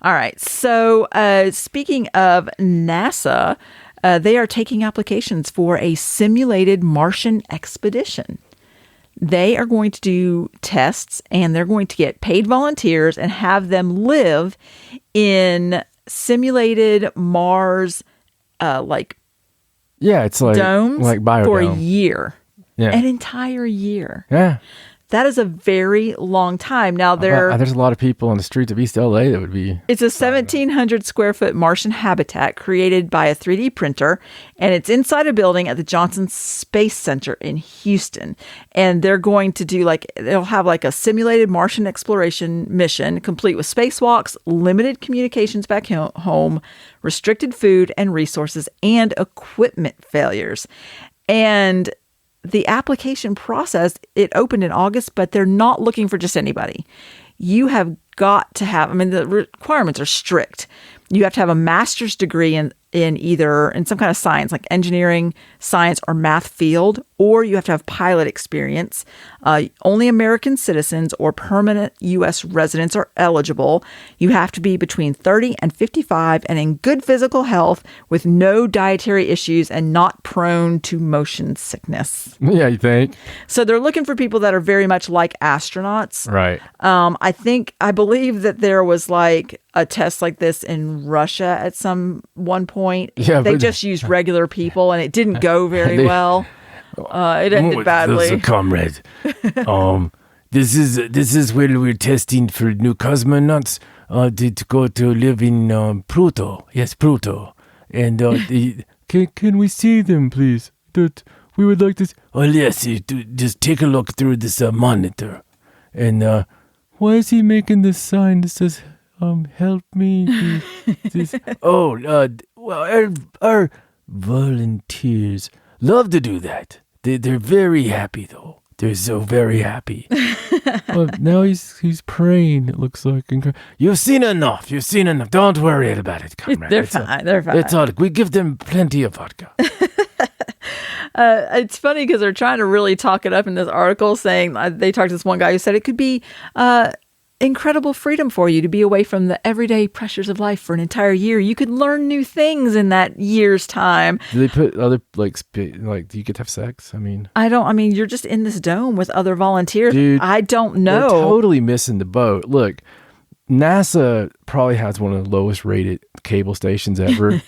All right. So speaking of NASA, they are taking applications for a simulated Martian expedition. They are going to do tests and they're going to get paid volunteers and have them live in simulated Mars, it's like domes like biodome. for a year. Yeah. An entire year. Yeah. That is a very long time. Now, there's a lot of people on the streets of East LA that would be... It's a 1,700 square foot Martian habitat created by a 3D printer, and it's inside a building at the Johnson Space Center in Houston. And they're going to do they'll have a simulated Martian exploration mission, complete with spacewalks, limited communications back home, restricted food and resources, and equipment failures. And the application process, it opened in August, but they're not looking for just anybody. You have got to have, the requirements are strict. You have to have a master's degree in some kind of science, like engineering, science, or math field, or you have to have pilot experience. Only American citizens or permanent U.S. residents are eligible. You have to be between 30 and 55 and in good physical health with no dietary issues and not prone to motion sickness. Yeah, you think? So they're looking for people that are very much like astronauts. Right. I believe that there was a test like this in Russia at one point. Yeah, they just used regular people and it didn't go very well. It ended badly. Comrade. This is where we're testing for new cosmonauts to go to live in Pluto. Yes, Pluto. And can we see them, please? That we would like to. Oh yes, just take a look through this monitor. And why is he making this sign that says help me. Well, our volunteers love to do that. They're very happy, though. They're so very happy. Well, now he's praying, it looks like. You've seen enough. Don't worry about it, comrade. They're fine. It's all. We give them plenty of vodka. It's funny because they're trying to really talk it up in this article, saying they talked to this one guy who said it could be incredible freedom for you to be away from the everyday pressures of life for an entire year. You could learn new things in that year's time. Do they put other like do you get to have sex? I mean, you're just in this dome with other volunteers. Dude, I don't know. They're totally missing the boat. Look, NASA probably has one of the lowest rated cable stations ever,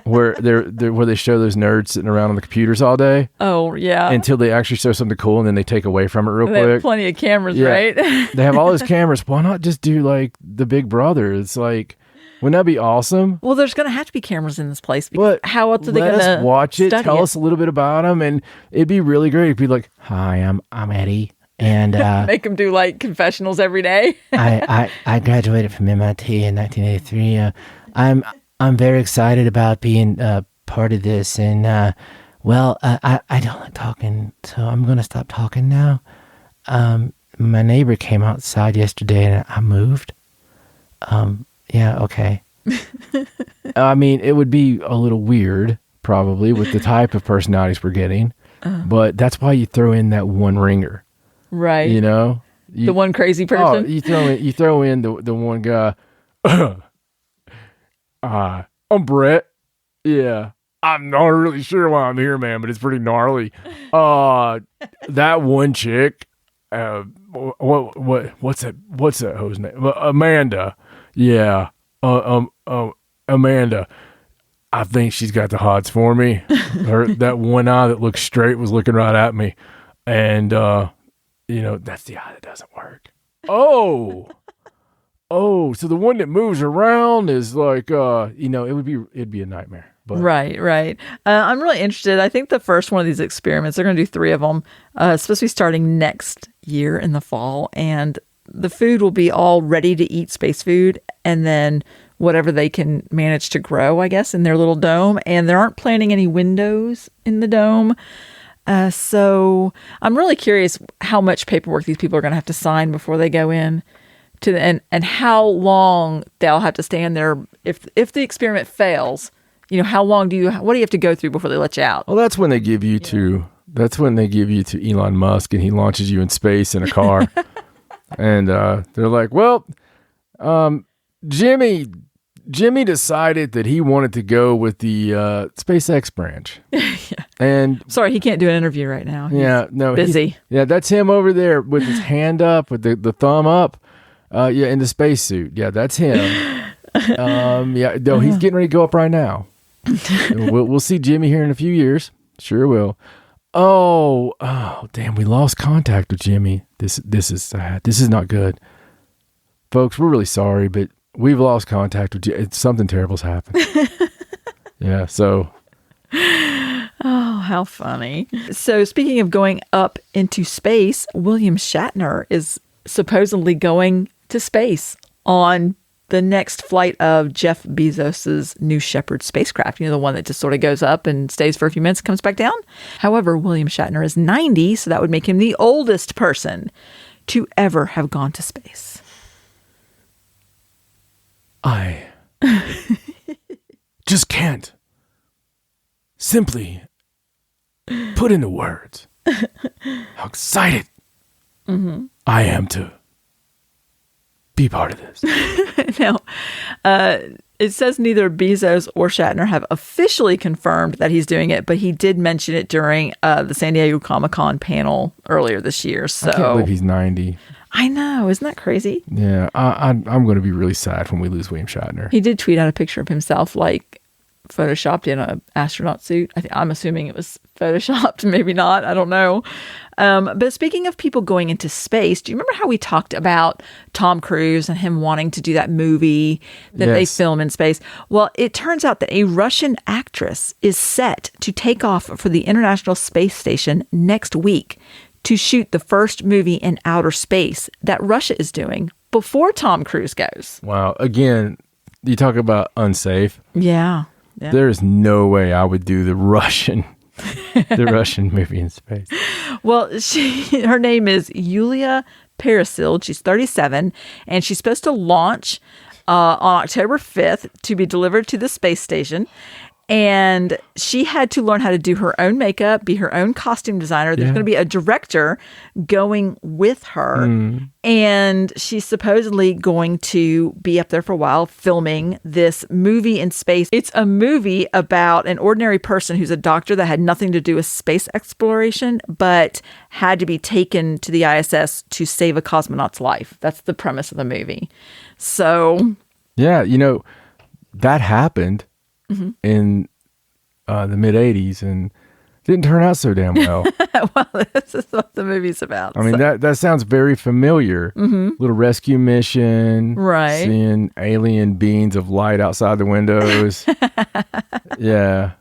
where they show those nerds sitting around on the computers all day. Oh yeah. Until they actually show something cool, and then they take away from it real they quick. have plenty of cameras, right? They have all those cameras. Why not just do like the Big Brother? It's like, wouldn't that be awesome? Well, there's going to have to be cameras in this place. But how else are they going to let us watch it? Tell it? us a little bit about them, and it'd be really great. It'd be like, "Hi, I'm Eddie." And make them do like confessionals every day. I graduated from MIT in 1983. I'm very excited about being part of this, and I don't like talking, so I'm gonna stop talking now. My neighbor came outside yesterday, and I moved. Yeah, okay. I mean, it would be a little weird, probably, with the type of personalities we're getting, but that's why you throw in that one ringer. Right. You know? The one crazy person? Oh, you throw in the one guy. I'm Brett. Yeah. I'm not really sure why I'm here, man, but it's pretty gnarly. That one chick, what's that hoe's name? Amanda. Yeah. Amanda. I think she's got the hots for me. That one eye that looks straight was looking right at me. And that's the eye that doesn't work. Oh, so the one that moves around is like, it'd be a nightmare. But. Right. I'm really interested. I think the first one of these experiments, they're going to do 3 of them. It's supposed to be starting next year in the fall, and the food will be all ready to eat space food, and then whatever they can manage to grow, I guess, in their little dome. And they aren't planting any windows in the dome. So I'm really curious how much paperwork these people are going to have to sign before they go in to and how long they'll have to stand there. If the experiment fails, how long what do you have to go through before they let you out? Well, that's when they give you to Elon Musk, and he launches you in space in a car. And they're like, well, Jimmy decided that he wanted to go with the SpaceX branch. Yeah. And sorry, he can't do an interview right now. He's busy. That's him over there with his hand up, with the thumb up. In the spacesuit. Yeah, that's him. He's getting ready to go up right now. We'll see Jimmy here in a few years. Sure will. Oh, damn, we lost contact with Jimmy. This is sad. This is not good. Folks, we're really sorry, but we've lost contact with Jimmy. Something terrible's happened. Yeah, so. Oh, how funny. So speaking of going up into space, William Shatner is supposedly going to space on the next flight of Jeff Bezos's New Shepard spacecraft. The one that just sort of goes up and stays for a few minutes, comes back down. However, William Shatner is 90, so that would make him the oldest person to ever have gone to space. I just can't simply put into words how excited I am to be part of this. Now, it says neither Bezos or Shatner have officially confirmed that he's doing it, but he did mention it during the San Diego Comic-Con panel earlier this year. So I can't believe he's 90. I know. Isn't that crazy? Yeah, I'm going to be really sad when we lose William Shatner. He did tweet out a picture of himself, like, photoshopped in an astronaut suit. I'm assuming it was photoshopped, maybe not, I don't know. But speaking of people going into space, do you remember how we talked about Tom Cruise and him wanting to do that movie that they film in space? Well, it turns out that a Russian actress is set to take off for the International Space Station next week to shoot the first movie in outer space that Russia is doing before Tom Cruise goes. Wow. Again, you talk about unsafe. Yeah. There's no way I would do the Russian movie in space. Well, her name is Yulia Parasil. She's 37, and she's supposed to launch on October 5th to be delivered to the space station. And she had to learn how to do her own makeup, be her own costume designer. There's going to be a director going with her. And she's supposedly going to be up there for a while filming this movie in space. It's a movie about an ordinary person who's a doctor that had nothing to do with space exploration, but had to be taken to the ISS to save a cosmonaut's life. That's the premise of the movie. So... yeah, that happened in the mid 80s and didn't turn out so damn well. Well, this is what the movie's about. I mean, that sounds very familiar. Little rescue mission. Right. Seeing alien beings of light outside the windows. Yeah.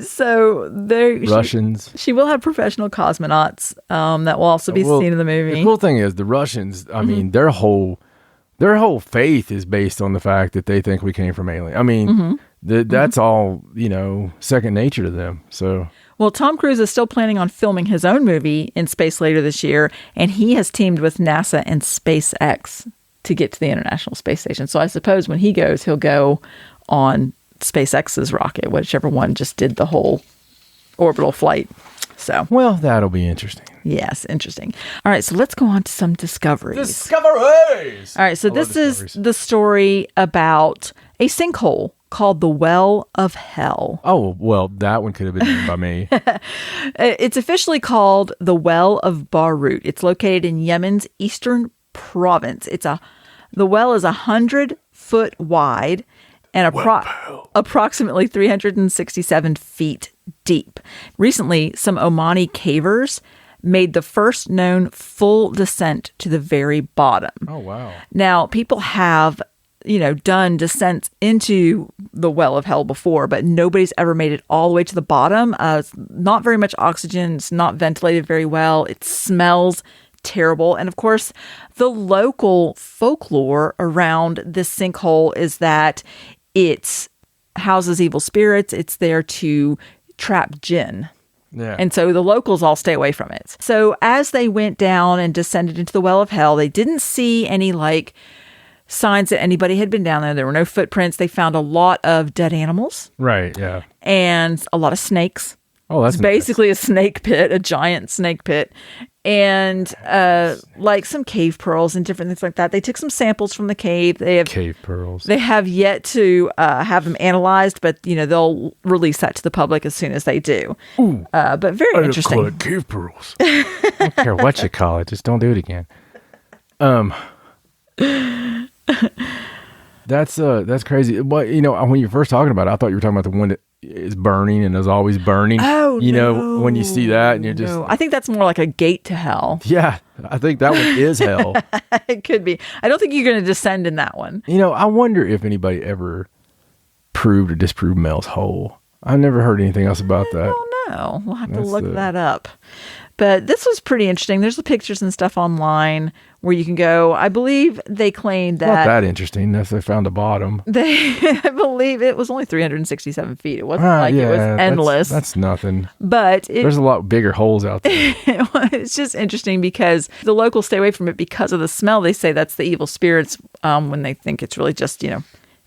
So there, Russians. She will have professional cosmonauts that will also be seen in the movie. The cool thing is the Russians, I mean, their whole faith is based on the fact that they think we came from alien. I mean, that's all, second nature to them. So, well, Tom Cruise is still planning on filming his own movie in space later this year, and he has teamed with NASA and SpaceX to get to the International Space Station. So I suppose when he goes, he'll go on SpaceX's rocket, whichever one just did the whole orbital flight. So, well, that'll be interesting. Yes, interesting. All right, so let's go on to some discoveries. Discoveries! All right, so this is the story about a sinkhole called the Well of Hell. Oh, well, that one could have been done by me. It's officially called the Well of Beirut. It's located in Yemen's eastern province. The well is 100 foot wide and approximately 367 feet deep. Recently, some Omani cavers made the first known full descent to the very bottom. Oh, wow. Now, people have, done descents into the Well of Hell before, but nobody's ever made it all the way to the bottom. It's not very much oxygen. It's not ventilated very well. It smells terrible. And of course, the local folklore around this sinkhole is that it houses evil spirits. It's there to trap jinn. Yeah. And so the locals all stay away from it. So as they went down and descended into the Well of Hell, they didn't see any signs that anybody had been down there. There were no footprints. They found a lot of dead animals. Right, yeah. And a lot of snakes. Oh, that's it's basically a snake pit, a giant snake pit. And some cave pearls and different things like that. They took some samples from the cave. They have cave pearls. They have yet to have them analyzed, but they'll release that to the public as soon as they do. Ooh, but very interesting. Call it cave pearls. I don't care what you call it, just don't do it again. That's crazy. But when you were first talking about it, I thought you were talking about the one that is burning and is always burning. Oh, no. When you see that and you're just... No. I think that's more like a gate to hell. Yeah, I think that one is hell. It could be. I don't think you're going to descend in that one. I wonder if anybody ever proved or disproved Mel's hole. I've never heard anything else about that. I don't know. We'll have to look that up. But this was pretty interesting. There's the pictures and stuff online where you can go. I believe they claimed that... Not that interesting if they found a bottom. I believe it was only 367 feet. It wasn't it was endless. That's nothing. But there's a lot bigger holes out there. It's just interesting because the locals stay away from it because of the smell. They say that's the evil spirits when they think it's really just,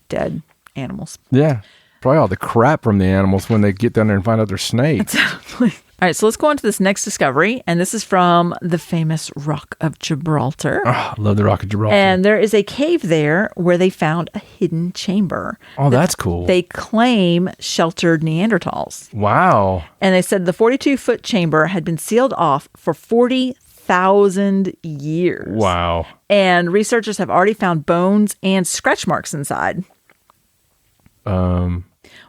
dead animals. Yeah. Probably all the crap from the animals when they get down there and find out they're snakes. Exactly. All right, so let's go on to this next discovery, and this is from the famous Rock of Gibraltar. Oh, I love the Rock of Gibraltar. And there is a cave there where they found a hidden chamber. Oh, that's cool. They claim sheltered Neanderthals. Wow. And they said the 42-foot chamber had been sealed off for 40,000 years. Wow. And researchers have already found bones and scratch marks inside.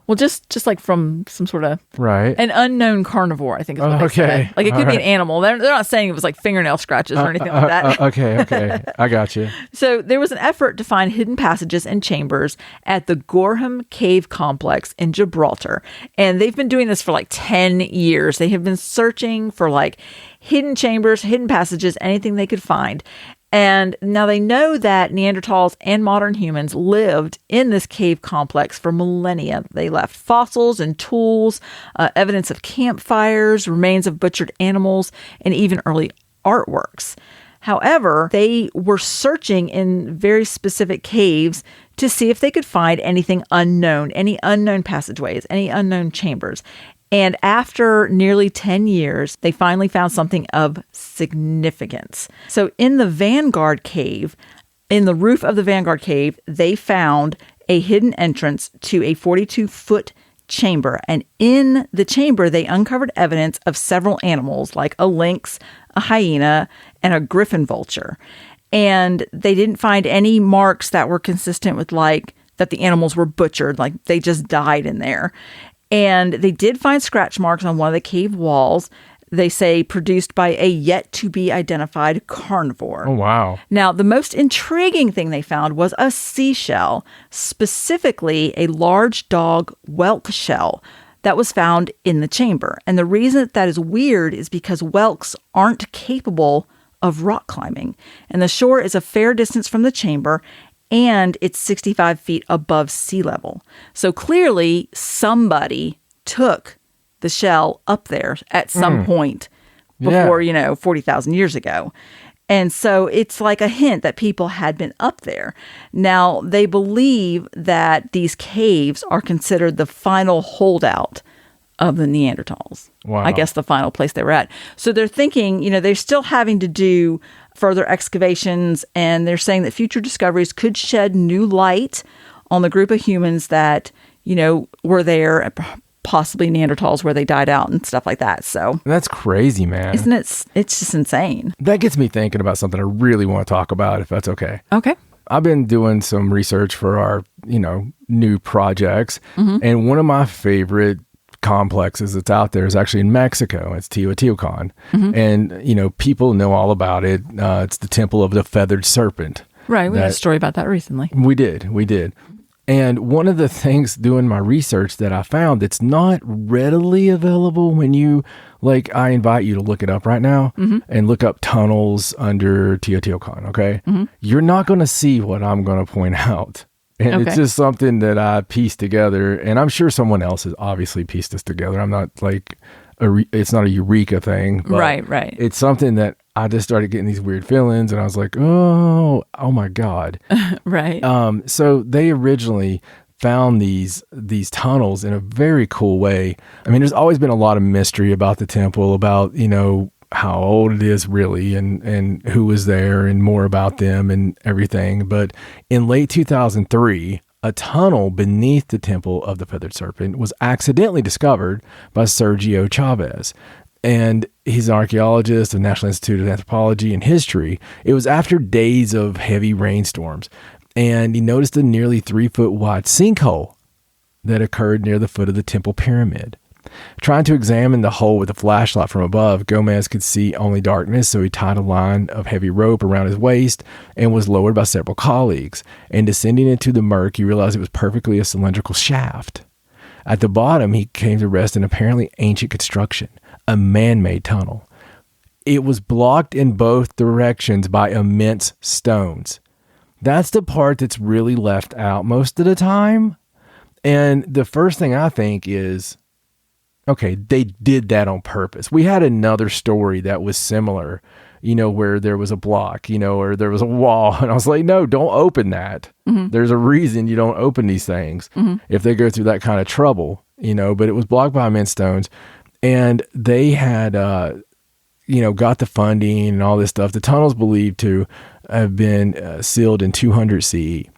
Well, just like from some sort of an unknown carnivore, I think is what they said. Like it could be an animal. They're not saying it was like fingernail scratches or anything like that. Okay. I got you. So there was an effort to find hidden passages and chambers at the Gorham Cave Complex in Gibraltar. And they've been doing this for like 10 years. They have been searching for hidden chambers, hidden passages, anything they could find. And now they know that Neanderthals and modern humans lived in this cave complex for millennia. They left fossils and tools, evidence of campfires, remains of butchered animals, and even early artworks. However, they were searching in very specific caves to see if they could find anything unknown, any unknown passageways, any unknown chambers. And after nearly 10 years, they finally found something of significance. So in the Vanguard Cave, in the roof of the Vanguard Cave, they found a hidden entrance to a 42-foot chamber. And in the chamber, they uncovered evidence of several animals like a lynx, a hyena, and a griffin vulture. And they didn't find any marks that were consistent with like that the animals were butchered, like they just died in there. And they did find scratch marks on one of the cave walls, they say produced by a yet-to-be-identified carnivore. Oh, wow. Now, the most intriguing thing they found was a seashell, specifically a large dog whelk shell that was found in the chamber. And the reason that is weird is because whelks aren't capable of rock climbing. And the shore is a fair distance from the chamber, and it's 65 feet above sea level. So clearly somebody took the shell up there at some point before, 40,000 years ago. And so it's like a hint that people had been up there. Now, they believe that these caves are considered the final holdout of the Neanderthals. Wow. I guess the final place they were at. So they're thinking, they're still having to do further excavations, and they're saying that future discoveries could shed new light on the group of humans that, were there, possibly Neanderthals where they died out and stuff like that. So That's crazy, man. isn't it? It's just insane. That gets me thinking about something I really want to talk about, if that's okay. Okay. I've been doing some research for our, new projects, and one of my favorite complexes that's out there is actually in Mexico. It's Teotihuacan. And, people know all about it. It's the Temple of the Feathered Serpent. Right. We had a story about that recently. We did. And one of the things doing my research that I found that's not readily available when you, I invite you to look it up right now and look up tunnels under Teotihuacan, okay? You're not going to see what I'm going to point out. And it's just something that I pieced together, and I'm sure someone else has obviously pieced this together. I'm not it's not a eureka thing. But Right. It's something that I just started getting these weird feelings, and I was like, oh my God. Right. So they originally found these tunnels in a very cool way. I mean, there's always been a lot of mystery about the temple, about, how old it is really, and who was there, and more about them and everything. But in late 2003, a tunnel beneath the Temple of the Feathered Serpent was accidentally discovered by Sergio Chavez. And he's an archaeologist of the National Institute of Anthropology and History. It was after days of heavy rainstorms, and he noticed a nearly 3-foot wide sinkhole that occurred near the foot of the temple pyramid. Trying to examine the hole with a flashlight from above, Gomez could see only darkness, so he tied a line of heavy rope around his waist and was lowered by several colleagues. And descending into the murk, he realized it was perfectly a cylindrical shaft. At the bottom, he came to rest in apparently ancient construction, a man-made tunnel. It was blocked in both directions by immense stones. That's the part that's really left out most of the time. And the first thing I think is, okay, they did that on purpose. We had another story that was similar, where there was a block, or there was a wall. And I was like, no, don't open that. There's a reason you don't open these things if they go through that kind of trouble, but it was blocked by immense stones. And they had, got the funding and all this stuff. The tunnel's believed to have been sealed in 200 CE.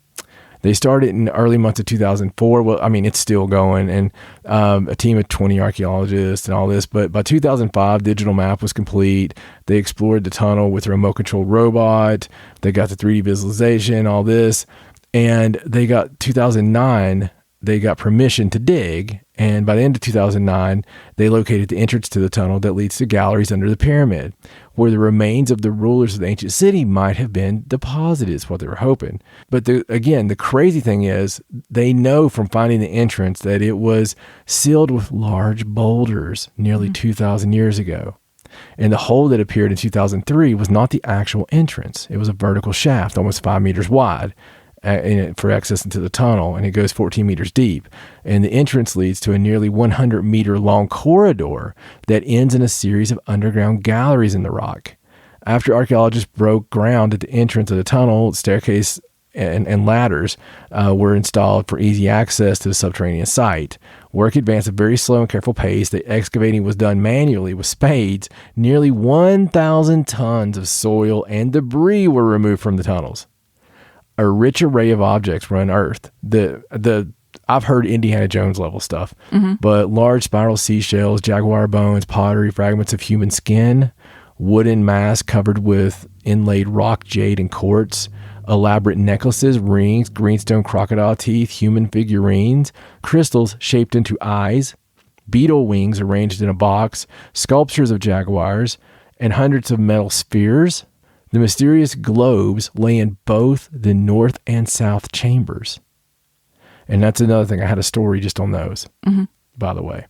They started in the early months of 2004. Well, I mean, it's still going, and a team of 20 archaeologists and all this. But by 2005, digital map was complete. They explored the tunnel with a remote-controlled robot. They got the 3D visualization, all this. And they got 2009, they got permission to dig. And by the end of 2009, they located the entrance to the tunnel that leads to galleries under the pyramid, where the remains of the rulers of the ancient city might have been deposited, is what they were hoping. But the crazy thing is, they know from finding the entrance that it was sealed with large boulders nearly 2,000 years ago. And the hole that appeared in 2003 was not the actual entrance. It was a vertical shaft, almost 5 meters wide, for access into the tunnel, and it goes 14 meters deep. And the entrance leads to a nearly 100-meter long corridor that ends in a series of underground galleries in the rock. After archaeologists broke ground at the entrance of the tunnel, staircase and ladders were installed for easy access to the subterranean site. Work advanced at a very slow and careful pace. The excavating was done manually with spades. Nearly 1,000 tons of soil and debris were removed from the tunnels. A rich array of objects were unearthed. I've heard Indiana Jones level stuff, but large spiral seashells, jaguar bones, pottery, fragments of human skin, wooden masks covered with inlaid rock, jade, and quartz, elaborate necklaces, rings, greenstone crocodile teeth, human figurines, crystals shaped into eyes, beetle wings arranged in a box, sculptures of jaguars, and hundreds of metal spheres. The mysterious globes lay in both the north and south chambers. And that's another thing. I had a story just on those, by the way.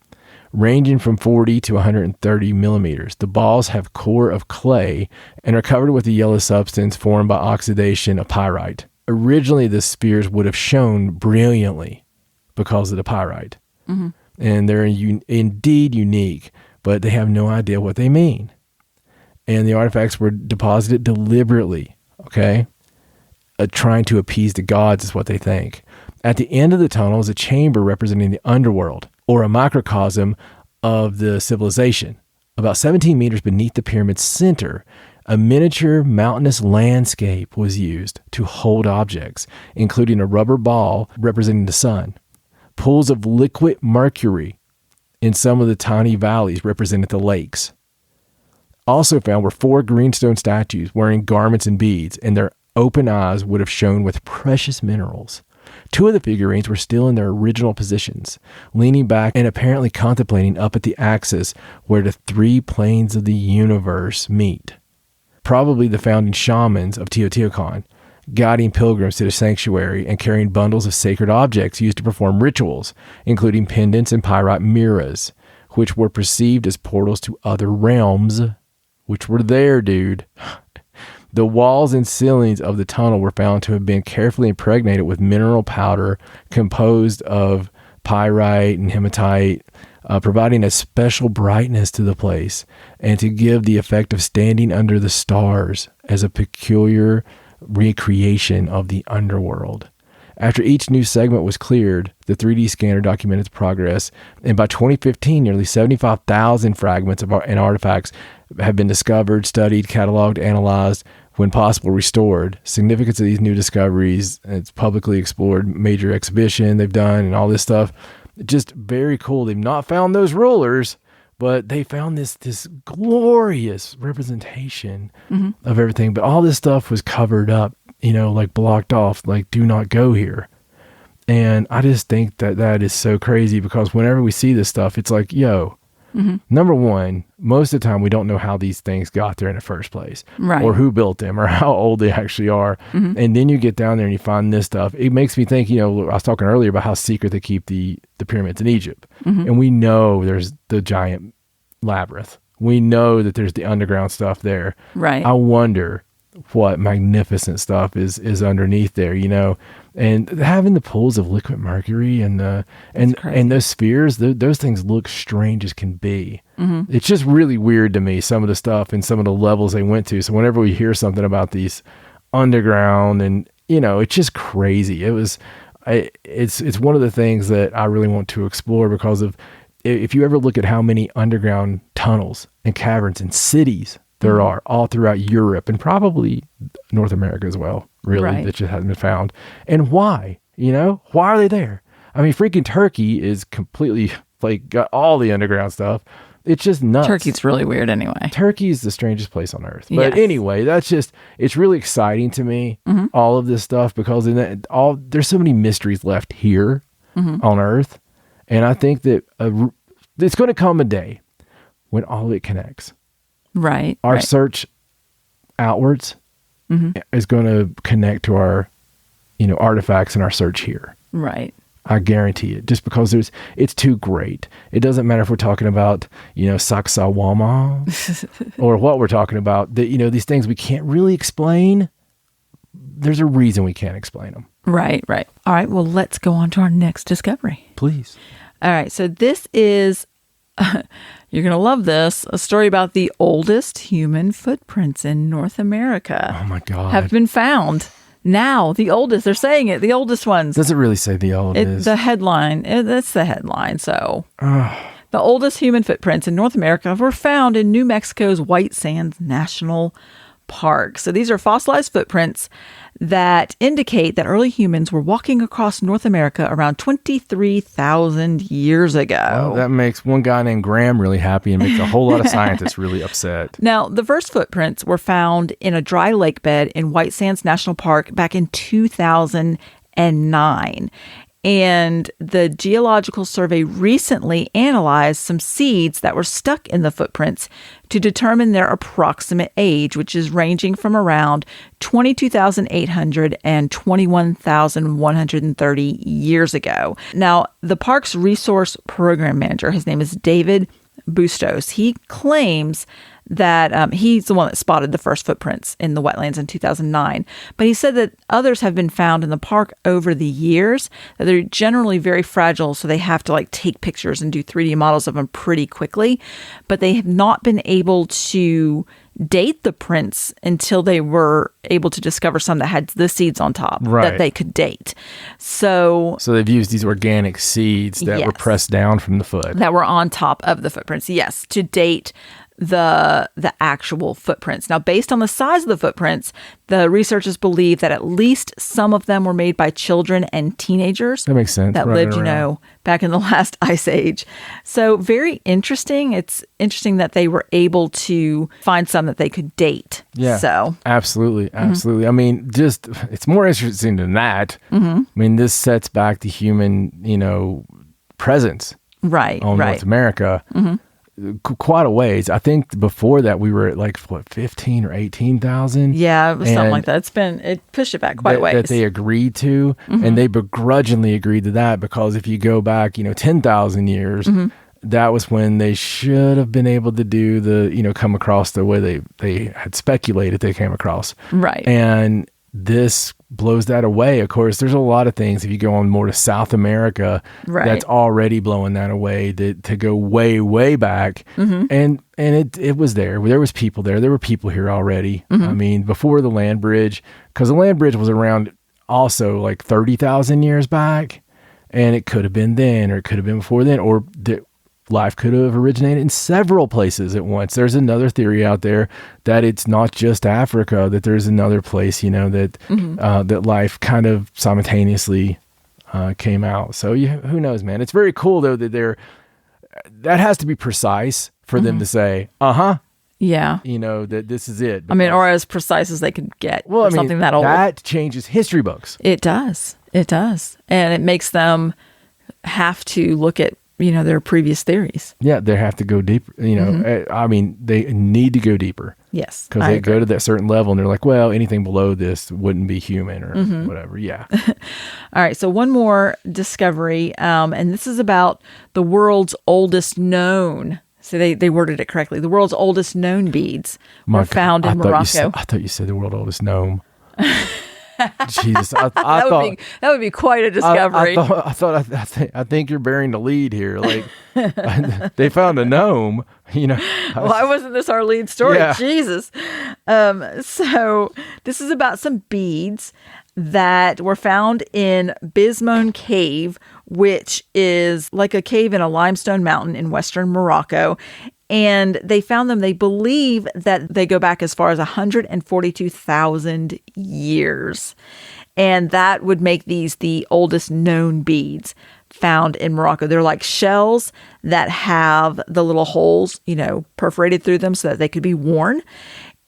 Ranging from 40 to 130 millimeters. The balls have core of clay and are covered with a yellow substance formed by oxidation of pyrite. Originally, the spheres would have shone brilliantly because of the pyrite. And they're indeed unique, but they have no idea what they mean. And the artifacts were deposited deliberately, okay? Trying to appease the gods is what they think. At the end of the tunnel is a chamber representing the underworld, or a microcosm of the civilization. About 17 meters beneath the pyramid's center, a miniature mountainous landscape was used to hold objects, including a rubber ball representing the sun. Pools of liquid mercury in some of the tiny valleys represented the lakes. Also found were 4 greenstone statues wearing garments and beads, and their open eyes would have shone with precious minerals. 2 of the figurines were still in their original positions, leaning back and apparently contemplating up at the axis where the 3 planes of the universe meet. Probably the founding shamans of Teotihuacan, guiding pilgrims to the sanctuary and carrying bundles of sacred objects used to perform rituals, including pendants and pyrite mirrors, which were perceived as portals to other realms, which were there, dude. The walls and ceilings of the tunnel were found to have been carefully impregnated with mineral powder composed of pyrite and hematite, providing a special brightness to the place and to give the effect of standing under the stars as a peculiar recreation of the underworld. After each new segment was cleared, the 3D scanner documented the progress, and by 2015, nearly 75,000 fragments and artifacts have been discovered, studied, cataloged, analyzed, when possible restored. Significance of these new discoveries, it's publicly explored, major exhibition they've done, and all this stuff. Just very cool. They've not found those rulers, but they found this glorious representation of everything. But all this stuff was covered up, like blocked off, like do not go here. And I just think that is so crazy, because whenever we see this stuff, it's like, yo, number one, most of the time we don't know how these things got there in the first place, right, or who built them, or how old they actually are. And then you get down there and you find this stuff. It makes me think, I was talking earlier about how secret they keep the pyramids in Egypt. And we know there's the giant labyrinth. We know that there's the underground stuff there. Right. I wonder what magnificent stuff is underneath there, and having the pools of liquid mercury and those spheres, those things look strange as can be. It's just really weird to me, some of the stuff and some of the levels they went to. So whenever we hear something about these underground, and it's just crazy. It's one of the things that I really want to explore, because of, if you ever look at how many underground tunnels and caverns and cities there are all throughout Europe and probably North America as well, really, right, that just hasn't been found. And why? Why are they there? I mean, freaking Turkey is completely, got all the underground stuff. It's just nuts. Turkey's really weird anyway. Turkey is the strangest place on earth. But anyway, it's really exciting to me, all of this stuff, because there's so many mysteries left here on earth. And I think that it's going to come a day when all of it connects. Right. Our search outwards is going to connect to our, artifacts and our search here. Right. I guarantee it. Just because it's too great. It doesn't matter if we're talking about, Saqsaywaman or what we're talking about. These things we can't really explain. There's a reason we can't explain them. Right. All right. Well, let's go on to our next discovery. Please. All right. So this is, you're going to love this, a story about the oldest human footprints in North America. Oh my God. Have been found. Now, the oldest, they're saying it, the oldest ones. Does it really say the oldest? The headline, that's the headline. So, the oldest human footprints in North America were found in New Mexico's White Sands National Park. So these are fossilized footprints that indicate that early humans were walking across North America around 23,000 years ago. Well, that makes one guy named Graham really happy and makes a whole lot of scientists really upset. Now, the first footprints were found in a dry lake bed in White Sands National Park back in 2009. And the Geological Survey recently analyzed some seeds that were stuck in the footprints to determine their approximate age, which is ranging from around 22,800 and 21,130 years ago. Now, the park's resource program manager, his name is David Bustos, he claims that he's the one that spotted the first footprints in the wetlands in 2009. But he said that others have been found in the park over the years, that they're generally very fragile, so they have to take pictures and do 3D models of them pretty quickly. But they have not been able to date the prints until they were able to discover some that had the seeds on top that they could date. So they've used these organic seeds that were pressed down from the foot. That were on top of the footprints, yes, to date the actual footprints. Now, based on the size of the footprints, the researchers believe that at least some of them were made by children and teenagers. That makes sense. That lived, back in the last ice age. So very interesting. It's interesting that they were able to find some that they could date. Yeah. So absolutely. I mean, it's more interesting than that. I mean, this sets back the human, presence on North America. Quite a ways. I think before that we were at 15 or 18,000. Yeah, it was something like that. It pushed it back quite a ways. That they agreed to, and they begrudgingly agreed to that because if you go back, 10,000 years, that was when they should have been able to do the, come across the way they had speculated they came across. Right. And this blows that away. Of course, there's a lot of things if you go on more to South America that's already blowing that away to go way, way back. And it was there. There was people there. There were people here already. I mean, before the land bridge, because the land bridge was around also 30,000 years back, and it could have been then, or it could have been before then, or life could have originated in several places at once. There's another theory out there that it's not just Africa, that there's another place, that life kind of simultaneously came out. So who knows, man? It's very cool though that that has to be precise for them to say, yeah, that this is it. I mean, or as precise as they could get. Well, something that old. That changes history books. It does, and it makes them have to look at their previous theories. Yeah, they have to go deeper. I mean, they need to go deeper. Yes. Because they go to that certain level and they're like, well, anything below this wouldn't be human or whatever. Yeah. All right. So one more discovery. And this is about the world's oldest known. So they worded it correctly. The world's oldest known beads were found in Morocco. I thought you said the world's oldest gnome. Jesus, I that thought that would be quite a discovery. I think you're bearing the lead here. They found a gnome. Why wasn't this our lead story? Yeah. Jesus. So this is about some beads that were found in Bismone Cave, which is like a cave in a limestone mountain in western Morocco. And they found them, they believe that they go back as far as 142,000 years. And that would make these the oldest known beads found in Morocco. They're like shells that have the little holes, perforated through them so that they could be worn.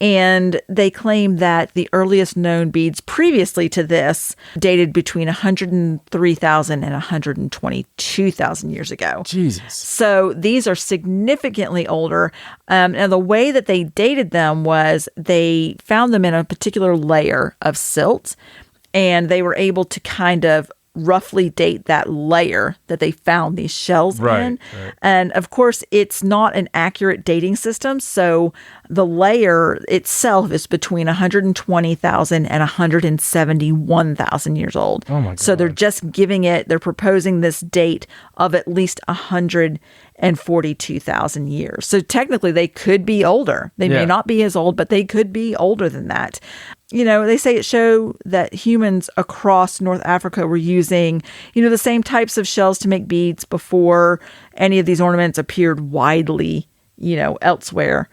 And they claim that the earliest known beads previously to this dated between 103,000 and 122,000 years ago. Jesus. So these are significantly older. And the way that they dated them was they found them in a particular layer of silt, and they were able to kind of roughly date that layer that they found these shells in. Right. And of course, it's not an accurate dating system. So the layer itself is between 120,000 and 171,000 years old. Oh my God. So they're just they're proposing this date of at least 142,000 years. So technically they could be older. They may not be as old, but they could be older than that. You know, they say it showed that humans across North Africa were using, the same types of shells to make beads before any of these ornaments appeared widely, elsewhere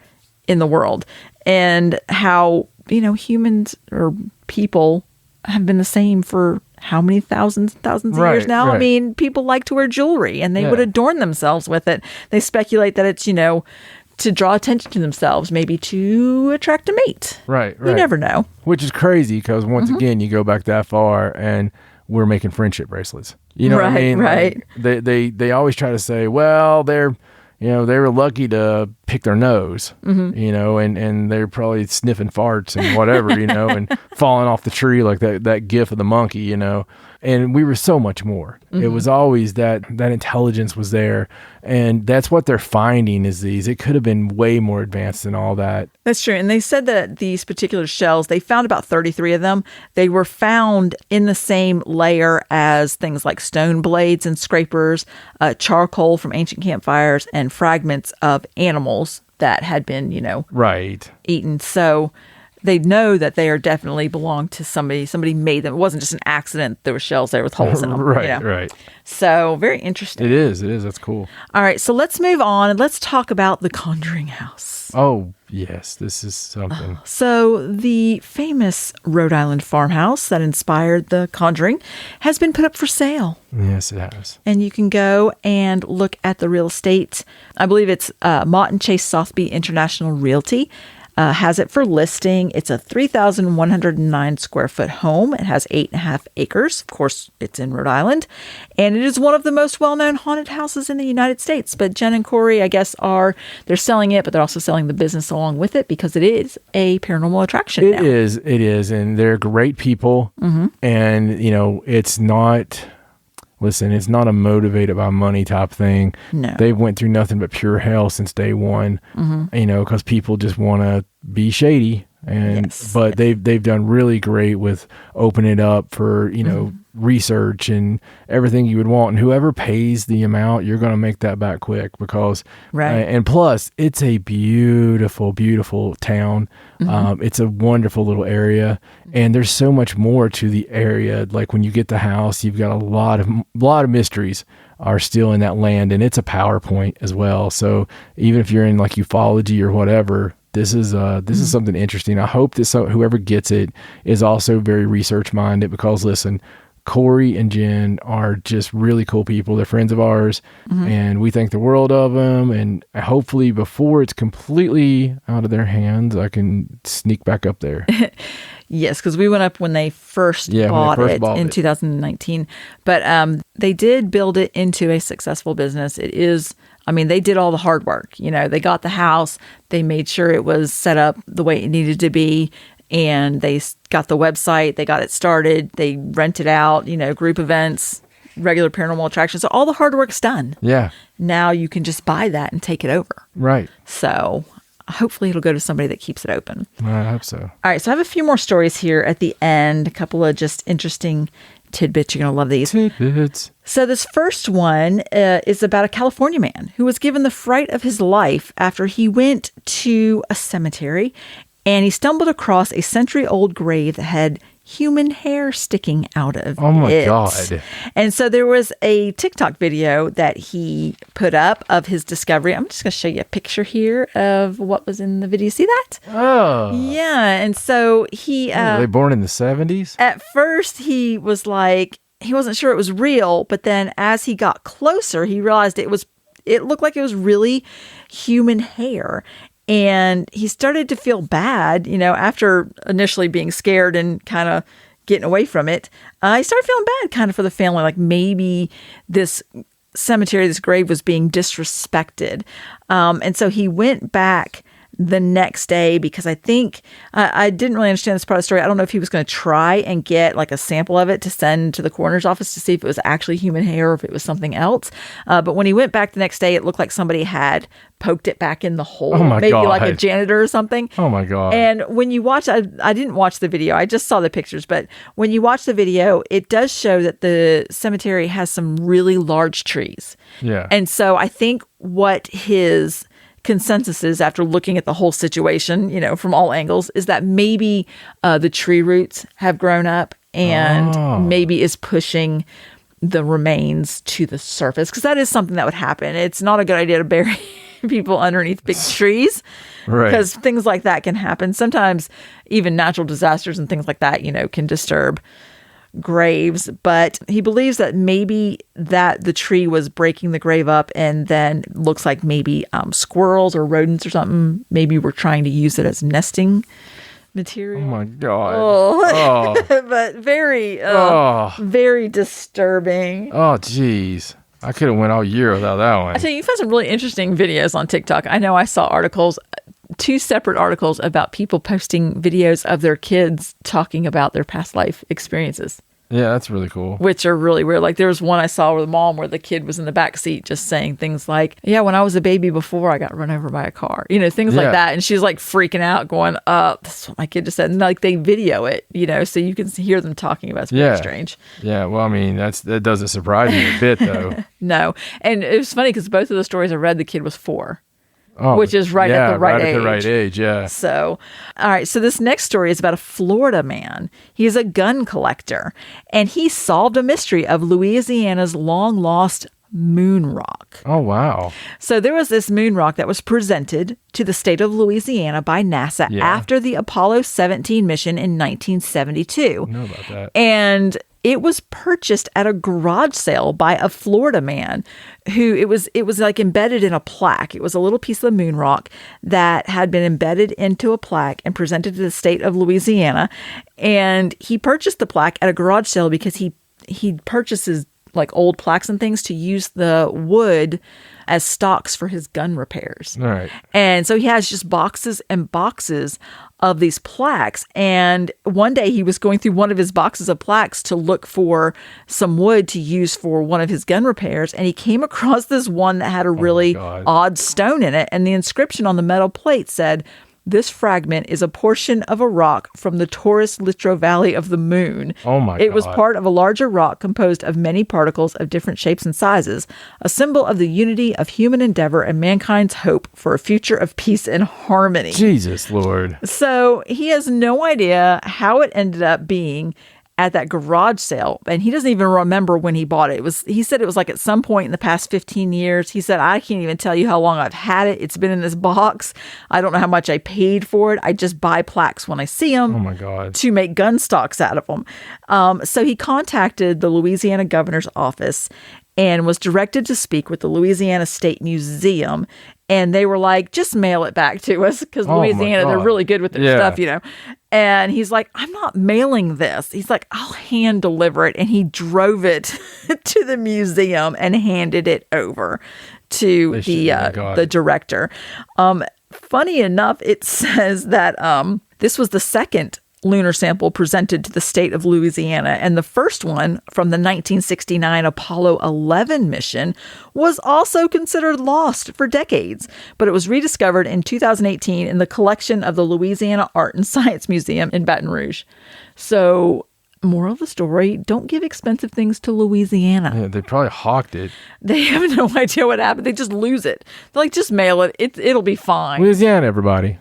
in the world. And how, humans or people have been the same for how many thousands and thousands of years now? Right. I mean, people like to wear jewelry and they would adorn themselves with it. They speculate that it's, to draw attention to themselves, maybe to attract a mate. Right. You never know. Which is crazy because once again, you go back that far and we're making friendship bracelets. You know what I mean? Right. Like, they always try to say, well, they were lucky to pick their nose, and they're probably sniffing farts and whatever, and falling off the tree like that gif of the monkey, and we were so much more. It was always that intelligence was there. And that's what they're finding is these. It could have been way more advanced than all that. That's true. And they said that these particular shells, they found about 33 of them. They were found in the same layer as things like stone blades and scrapers, charcoal from ancient campfires, and fragments of animals that had been, Right. eaten. So they know that they are definitely belong to somebody. Somebody made them. It wasn't just an accident. There were shells there with holes in them. Right. So very interesting. It is. That's cool. All right. So let's move on and let's talk about the Conjuring House. Oh, yes. This is something. So the famous Rhode Island farmhouse that inspired The Conjuring has been put up for sale. Yes, it has. And you can go and look at the real estate. I believe it's Mott and Chase Sotheby International Realty. Has it for listing. It's a 3,109 square foot home. It has 8.5 acres. Of course, it's in Rhode Island. And it is one of the most well-known haunted houses in the United States. But Jen and Corey, I guess, they're selling it, but they're also selling the business along with it because it is a paranormal attraction now. It is. And they're great people. And, it's not... Listen, it's not a motivated by money type thing. No. They went through nothing but pure hell since day one, because people just want to be shady. But they've done really great with opening it up for, research and everything you would want. And whoever pays the amount, you're going to make that back quick because, and plus it's a beautiful, beautiful town. It's a wonderful little area and there's so much more to the area. Like when you get the house, you've got a lot of mysteries are still in that land and it's a PowerPoint as well. So even if you're in like ufology or whatever, this is something interesting. I hope that whoever gets it is also very research minded because listen, Corey and Jen are just really cool people. They're friends of ours and we think the world of them. And hopefully before it's completely out of their hands, I can sneak back up there. Yes, because we went up when they first bought it in 2019. But they did build it into a successful business. It is, they did all the hard work. They got the house. They made sure it was set up the way it needed to be. And they got the website, they got it started, they rented out, group events, regular paranormal attractions. So all the hard work's done. Yeah. Now you can just buy that and take it over. Right. So hopefully it'll go to somebody that keeps it open. I hope so. All right. So I have a few more stories here at the end, a couple of just interesting tidbits. You're going to love these. Tidbits. So this first one is about a California man who was given the fright of his life after he went to a cemetery and he stumbled across a century-old grave that had human hair sticking out of it. Oh my God. And so there was a TikTok video that he put up of his discovery. I'm just going to show you a picture here of what was in the video. See that? Oh. Yeah. And so he... were they born in the 70s? At first, he was like, he wasn't sure it was real. But then as he got closer, he realized it looked like it was really human hair. And he started to feel bad, after initially being scared and kind of getting away from it. He started feeling bad kind of for the family, like maybe this cemetery, this grave was being disrespected. And so he went back the next day because I think I didn't really understand this part of the story. I don't know if he was going to try and get like a sample of it to send to the coroner's office to see if it was actually human hair or if it was something else. But when he went back the next day, it looked like somebody had poked it back in the hole. Oh my maybe God. like a janitor or something. Oh my God. And when you watch, I didn't watch the video. I just saw the pictures. But when you watch the video, it does show that the cemetery has some really large trees. Yeah. And so I think what his consensus is after looking at the whole situation, you know, from all angles, is that maybe the tree roots have grown up and maybe is pushing the remains to the surface, because that is something that would happen. It's not a good idea to bury people underneath big trees, Right. because things like that can happen. Sometimes even natural disasters and things like that, you know, can disturb graves. But he believes that maybe that the tree was breaking the grave up, and then looks like maybe squirrels or rodents or something maybe were trying to use it as nesting material. Oh my God. Oh. But very very disturbing. Oh, jeez. I could have went all year without that one. I tell you, you found some really interesting videos on TikTok. I know I saw articles, 2 separate articles about people posting videos of their kids talking about their past life experiences, Yeah, that's really cool. which are really weird. Like there was one I saw with the mom where the kid was in the back seat just saying things like, yeah, when I was a baby before I got run over by a car, you know, things like Yeah. that. And she's like freaking out going, that's what my kid just said. And like they video it, you know, so you can hear them talking about it. It's very Yeah. strange. Yeah, well, I mean, that doesn't surprise me a bit, though. No. And it was funny because both of the stories I read, the kid was 4. Oh, Which is right at the right at the age. right age, yeah. So, all right. So this next story is about a Florida man. He's a gun collector, and he solved a mystery of Louisiana's long lost moon rock. Oh, wow. So there was this moon rock that was presented to the state of Louisiana by NASA Yeah. after the Apollo 17 mission in 1972. I know about that. And it was purchased at a garage sale by a Florida man who it was like embedded in a plaque. It was a little piece of the moon rock that had been embedded into a plaque and presented to the state of Louisiana. And he purchased the plaque at a garage sale because he purchases like old plaques and things to use the wood as stocks for his gun repairs. All right. And so he has just boxes and boxes of these plaques. And one day he was going through one of his boxes of plaques to look for some wood to use for one of his gun repairs. And he came across this one that had a really God. odd stone in it. And the inscription on the metal plate said, "This fragment is a portion of a rock from the Taurus Littrow Valley of the Moon. Oh my It was God. part of a larger rock composed of many particles of different shapes and sizes, a symbol of the unity of human endeavor and mankind's hope for a future of peace and harmony." Jesus, Lord. So he has no idea how it ended up being at that garage sale, and he doesn't even remember when he bought it. He said it was like at some point in the past 15 years. He said, "I can't even tell you how long I've had it. It's been in this box. I don't know how much I paid for it. I just buy plaques when I see them." Oh my God. To make gun stocks out of them. So he contacted the Louisiana governor's office and was directed to speak with the Louisiana State Museum. And they were like, "Just mail it back to us," because Oh my Louisiana, they're God. really good with their Yeah. stuff, you know. And he's like, "I'm not mailing this." He's like, "I'll hand deliver it." And he drove it to the museum and handed it over to They should- oh my the God. director. Funny enough, it says that this was the second lunar sample presented to the state of Louisiana, and the first one from the 1969 Apollo 11 mission was also considered lost for decades, but it was rediscovered in 2018 in the collection of the Louisiana Art and Science Museum in Baton Rouge. So, moral of the story, don't give expensive things to Louisiana. Yeah, they probably hawked it. They have no idea what happened. They just lose it. They're like, "Just mail it. It'll be fine." Louisiana, everybody.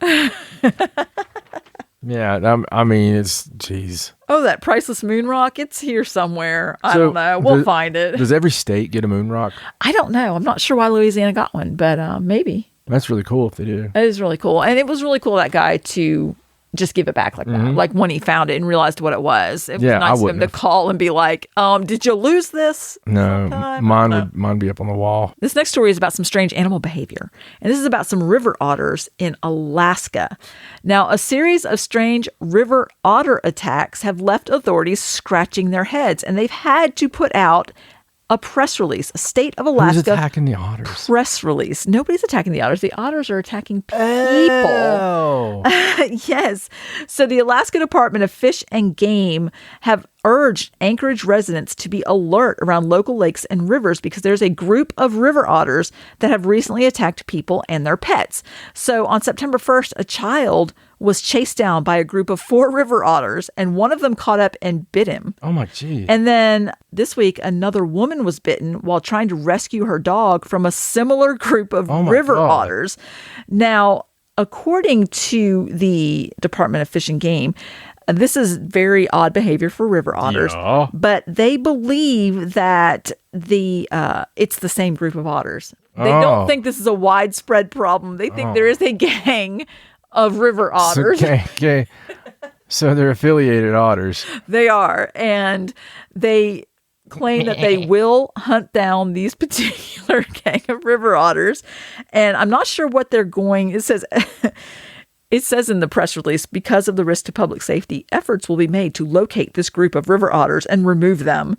Yeah, I mean, it's, jeez. Oh, that priceless moon rock, it's here somewhere. I don't know. We'll find it. Does every state get a moon rock? I don't know. I'm not sure why Louisiana got one, but maybe. That's really cool if they do. It is really cool. And it was really cool, that guy, to just give it back like that. Like when he found it and realized what it was. It was Yeah, I nice of him wouldn't to have. call and be like, "Did you lose this?" No, sometime?" mine would be up on the wall. This next story is about some strange animal behavior, and this is about some river otters in Alaska. Now, a series of strange river otter attacks have left authorities scratching their heads, and they've had to put out a press release, a state of Who's Alaska attacking the otters? press release. Nobody's attacking the otters. The otters are attacking people. Oh. Yes. So the Alaska Department of Fish and Game have urged Anchorage residents to be alert around local lakes and rivers because there's a group of river otters that have recently attacked people and their pets. So on September 1st, a child was chased down by a group of 4 river otters, and one of them caught up and bit him. Oh my gee. And then this week, another woman was bitten while trying to rescue her dog from a similar group of river otters. Now, according to the Department of Fish and Game, this is very odd behavior for river otters, but they believe that it's the same group of otters. They don't think this is a widespread problem. They think there is a gang of river otters. Okay. So they're affiliated otters. They are. And they claim that they will hunt down these particular gang of river otters. And I'm not sure what they're going. It says in the press release, because of the risk to public safety, efforts will be made to locate this group of river otters and remove them.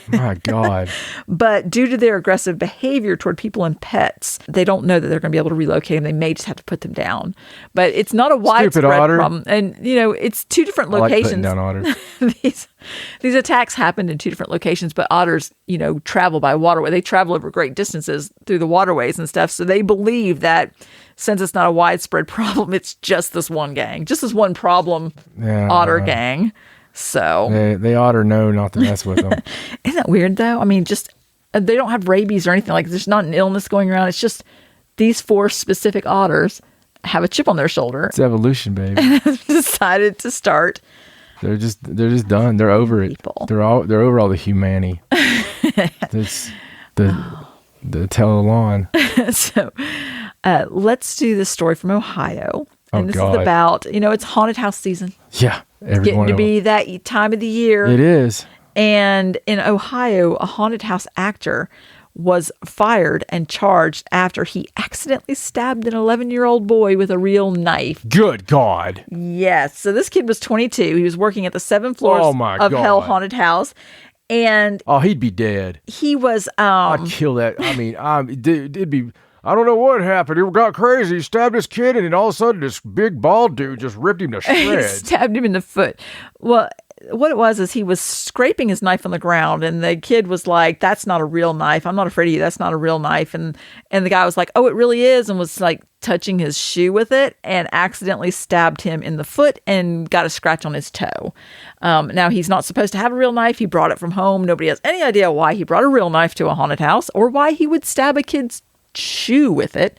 My God. But due to their aggressive behavior toward people and pets, they don't know that they're going to be able to relocate them. They may just have to put them down. But it's not a widespread problem. And, it's 2 different locations. I like putting down otters. These attacks happened in 2 different locations, but otters, travel by waterway. They travel over great distances through the waterways and stuff. So they believe that since it's not a widespread problem, it's just this one gang, just this one problem otter gang. So they otter know not to mess with them. Isn't that weird though? I mean, just they don't have rabies or anything. Like there's not an illness going around. It's just these 4 specific otters have a chip on their shoulder. It's evolution, baby. Decided to start. They're just done. They're over it. They're over all the humanity. It's the tell on. So let's do this story from Ohio. And this is about, it's haunted house season. Yeah. Getting to be that time of the year. It is. And in Ohio, a haunted house actor was fired and charged after he accidentally stabbed an 11-year-old boy with a real knife. Good God. Yes. So this kid was 22. He was working at the 7th floor of Hell Haunted House. And he'd be dead. He was I'd kill that. I mean, it'd be, I don't know what happened. He got crazy. He stabbed this kid, and then all of a sudden this big bald dude just ripped him to shreds. Stabbed him in the foot. Well, what it was is he was scraping his knife on the ground, and the kid was like, "That's not a real knife. I'm not afraid of you. That's not a real knife." And the guy was like, "Oh, it really is," and was like touching his shoe with it, and accidentally stabbed him in the foot and got a scratch on his toe. Now he's not supposed to have a real knife. He brought it from home. Nobody has any idea why he brought a real knife to a haunted house or why he would stab a kid's shoe with it.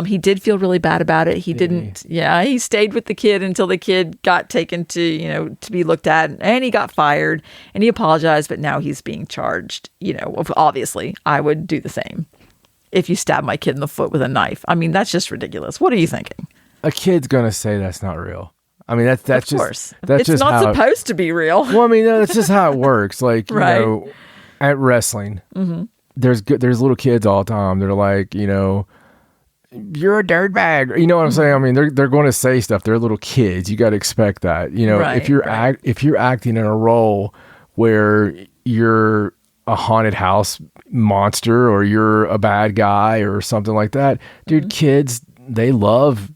He did feel really bad about it. He didn't. Yeah, he stayed with the kid until the kid got taken to, to be looked at, and he got fired, and he apologized, but now he's being charged. Obviously, I would do the same if you stab my kid in the foot with a knife. I mean, that's just ridiculous. What are you thinking? A kid's going to say that's not real. I mean, that's of course. That's it's just not supposed to be real. Well, I mean, that's just how it works. Like, right. At wrestling, there's little kids all the time. They're like, you're a dirtbag. You know what I'm saying? I mean, they're going to say stuff. They're little kids. You got to expect that. Right, if you're acting in a role where you're a haunted house monster or you're a bad guy or something like that, dude, kids, they love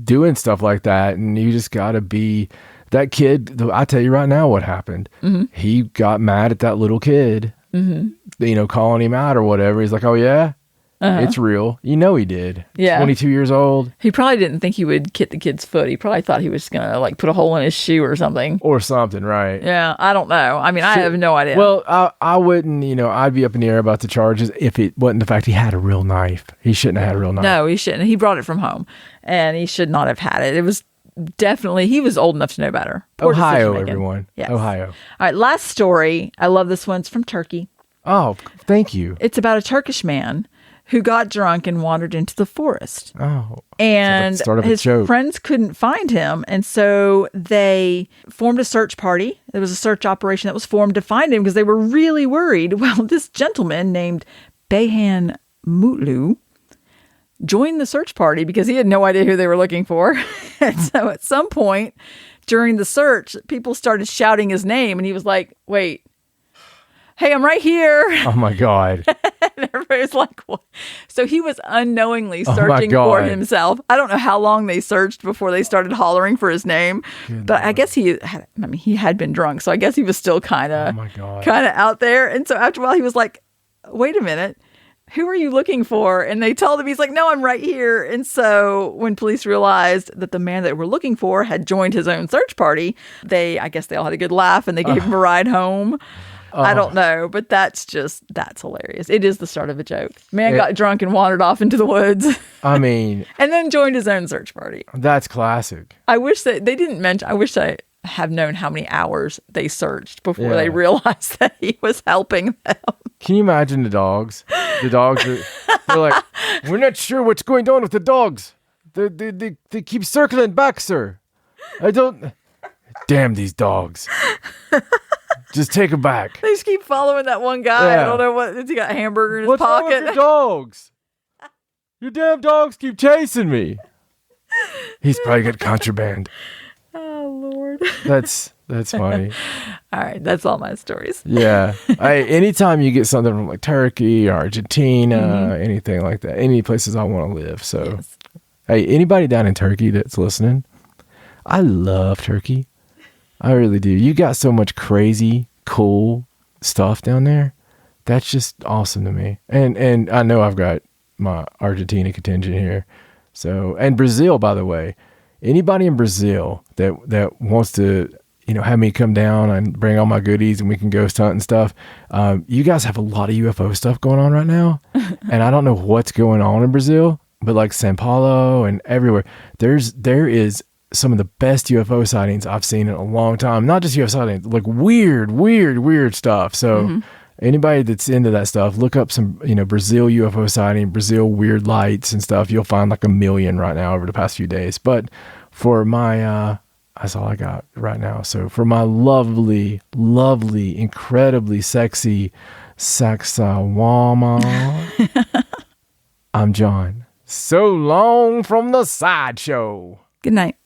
doing stuff like that, and you just got to be that kid. I tell you right now what happened. He got mad at that little kid, calling him out or whatever. He's like, "Oh yeah, it's real." He did. Yeah. 22 years old. He probably didn't think he would kick the kid's foot. He probably thought he was going to put a hole in his shoe or something. Or something, right? Yeah, I don't know. I mean, I have no idea. Well, I wouldn't, I'd be up in the air about the charges if it wasn't the fact he had a real knife. He shouldn't have had a real knife. No, he shouldn't. He brought it from home, and he should not have had it. It was definitely, he was old enough to know better. Poor Ohio, everyone. Yes. Ohio. All right, last story. I love this one. It's from Turkey. Oh, thank you. It's about a Turkish man who got drunk and wandered into the forest. Oh. And his friends couldn't find him. And so they formed a search party. There was a search operation that was formed to find him because they were really worried. Well, this gentleman named Beyhan Mutlu joined the search party because he had no idea who they were looking for. And so at some point during the search, people started shouting his name. And he was like, "Wait, hey, I'm right here. Oh my God. And everybody's like, what? So he was unknowingly Oh my searching God. for himself. I don't know how long they searched before they started hollering for his name, but I guess he had been drunk. So I guess he was still kind Oh of my God. out there. And so after a while he was like, wait a minute. Who are you looking for? And they told him, he's like, no, I'm right here. And so when police realized that the man that they were looking for had joined his own search party, I guess they all had a good laugh and they gave him a ride home. I don't know, but that's hilarious. It is the start of a joke. Man got drunk and wandered off into the woods. I mean, and then joined his own search party. that's classic. I wish that they didn't mention, I wish I have known how many hours they searched before they realized that he was helping them. Can you imagine the dogs? The dogs they're like, we're not sure what's going on with the dogs. They keep circling back, sir. I don't. Damn these dogs. Just take them back. They just keep following that one guy. Yeah. I don't know what. Has he got a hamburger in his What's wrong pocket? with your dogs? Your damn dogs keep chasing me. He's probably got contraband. Oh, Lord. That's funny. All right. That's all my stories. Yeah. Anytime you get something from like Turkey or Argentina, anything like that, any places I want to live. So, Yes. hey, anybody down in Turkey that's listening, I love Turkey. I really do. You got so much crazy, cool stuff down there. That's just awesome to me. And I know I've got my Argentina contingent here. So, and Brazil, by the way, anybody in Brazil that wants to, have me come down and bring all my goodies and we can ghost hunt and stuff. You guys have a lot of UFO stuff going on right now. And I don't know what's going on in Brazil, but like Sao Paulo and everywhere, there is some of the best UFO sightings I've seen in a long time. Not just UFO sightings, like weird stuff. So anybody that's into that stuff, look up some, Brazil UFO sighting, Brazil weird lights and stuff. You'll find like 1 million right now over the past few days. But for my, that's all I got right now. So for my lovely, incredibly sexy Saqsaywaman, I'm John. So long from the sideshow. Good night.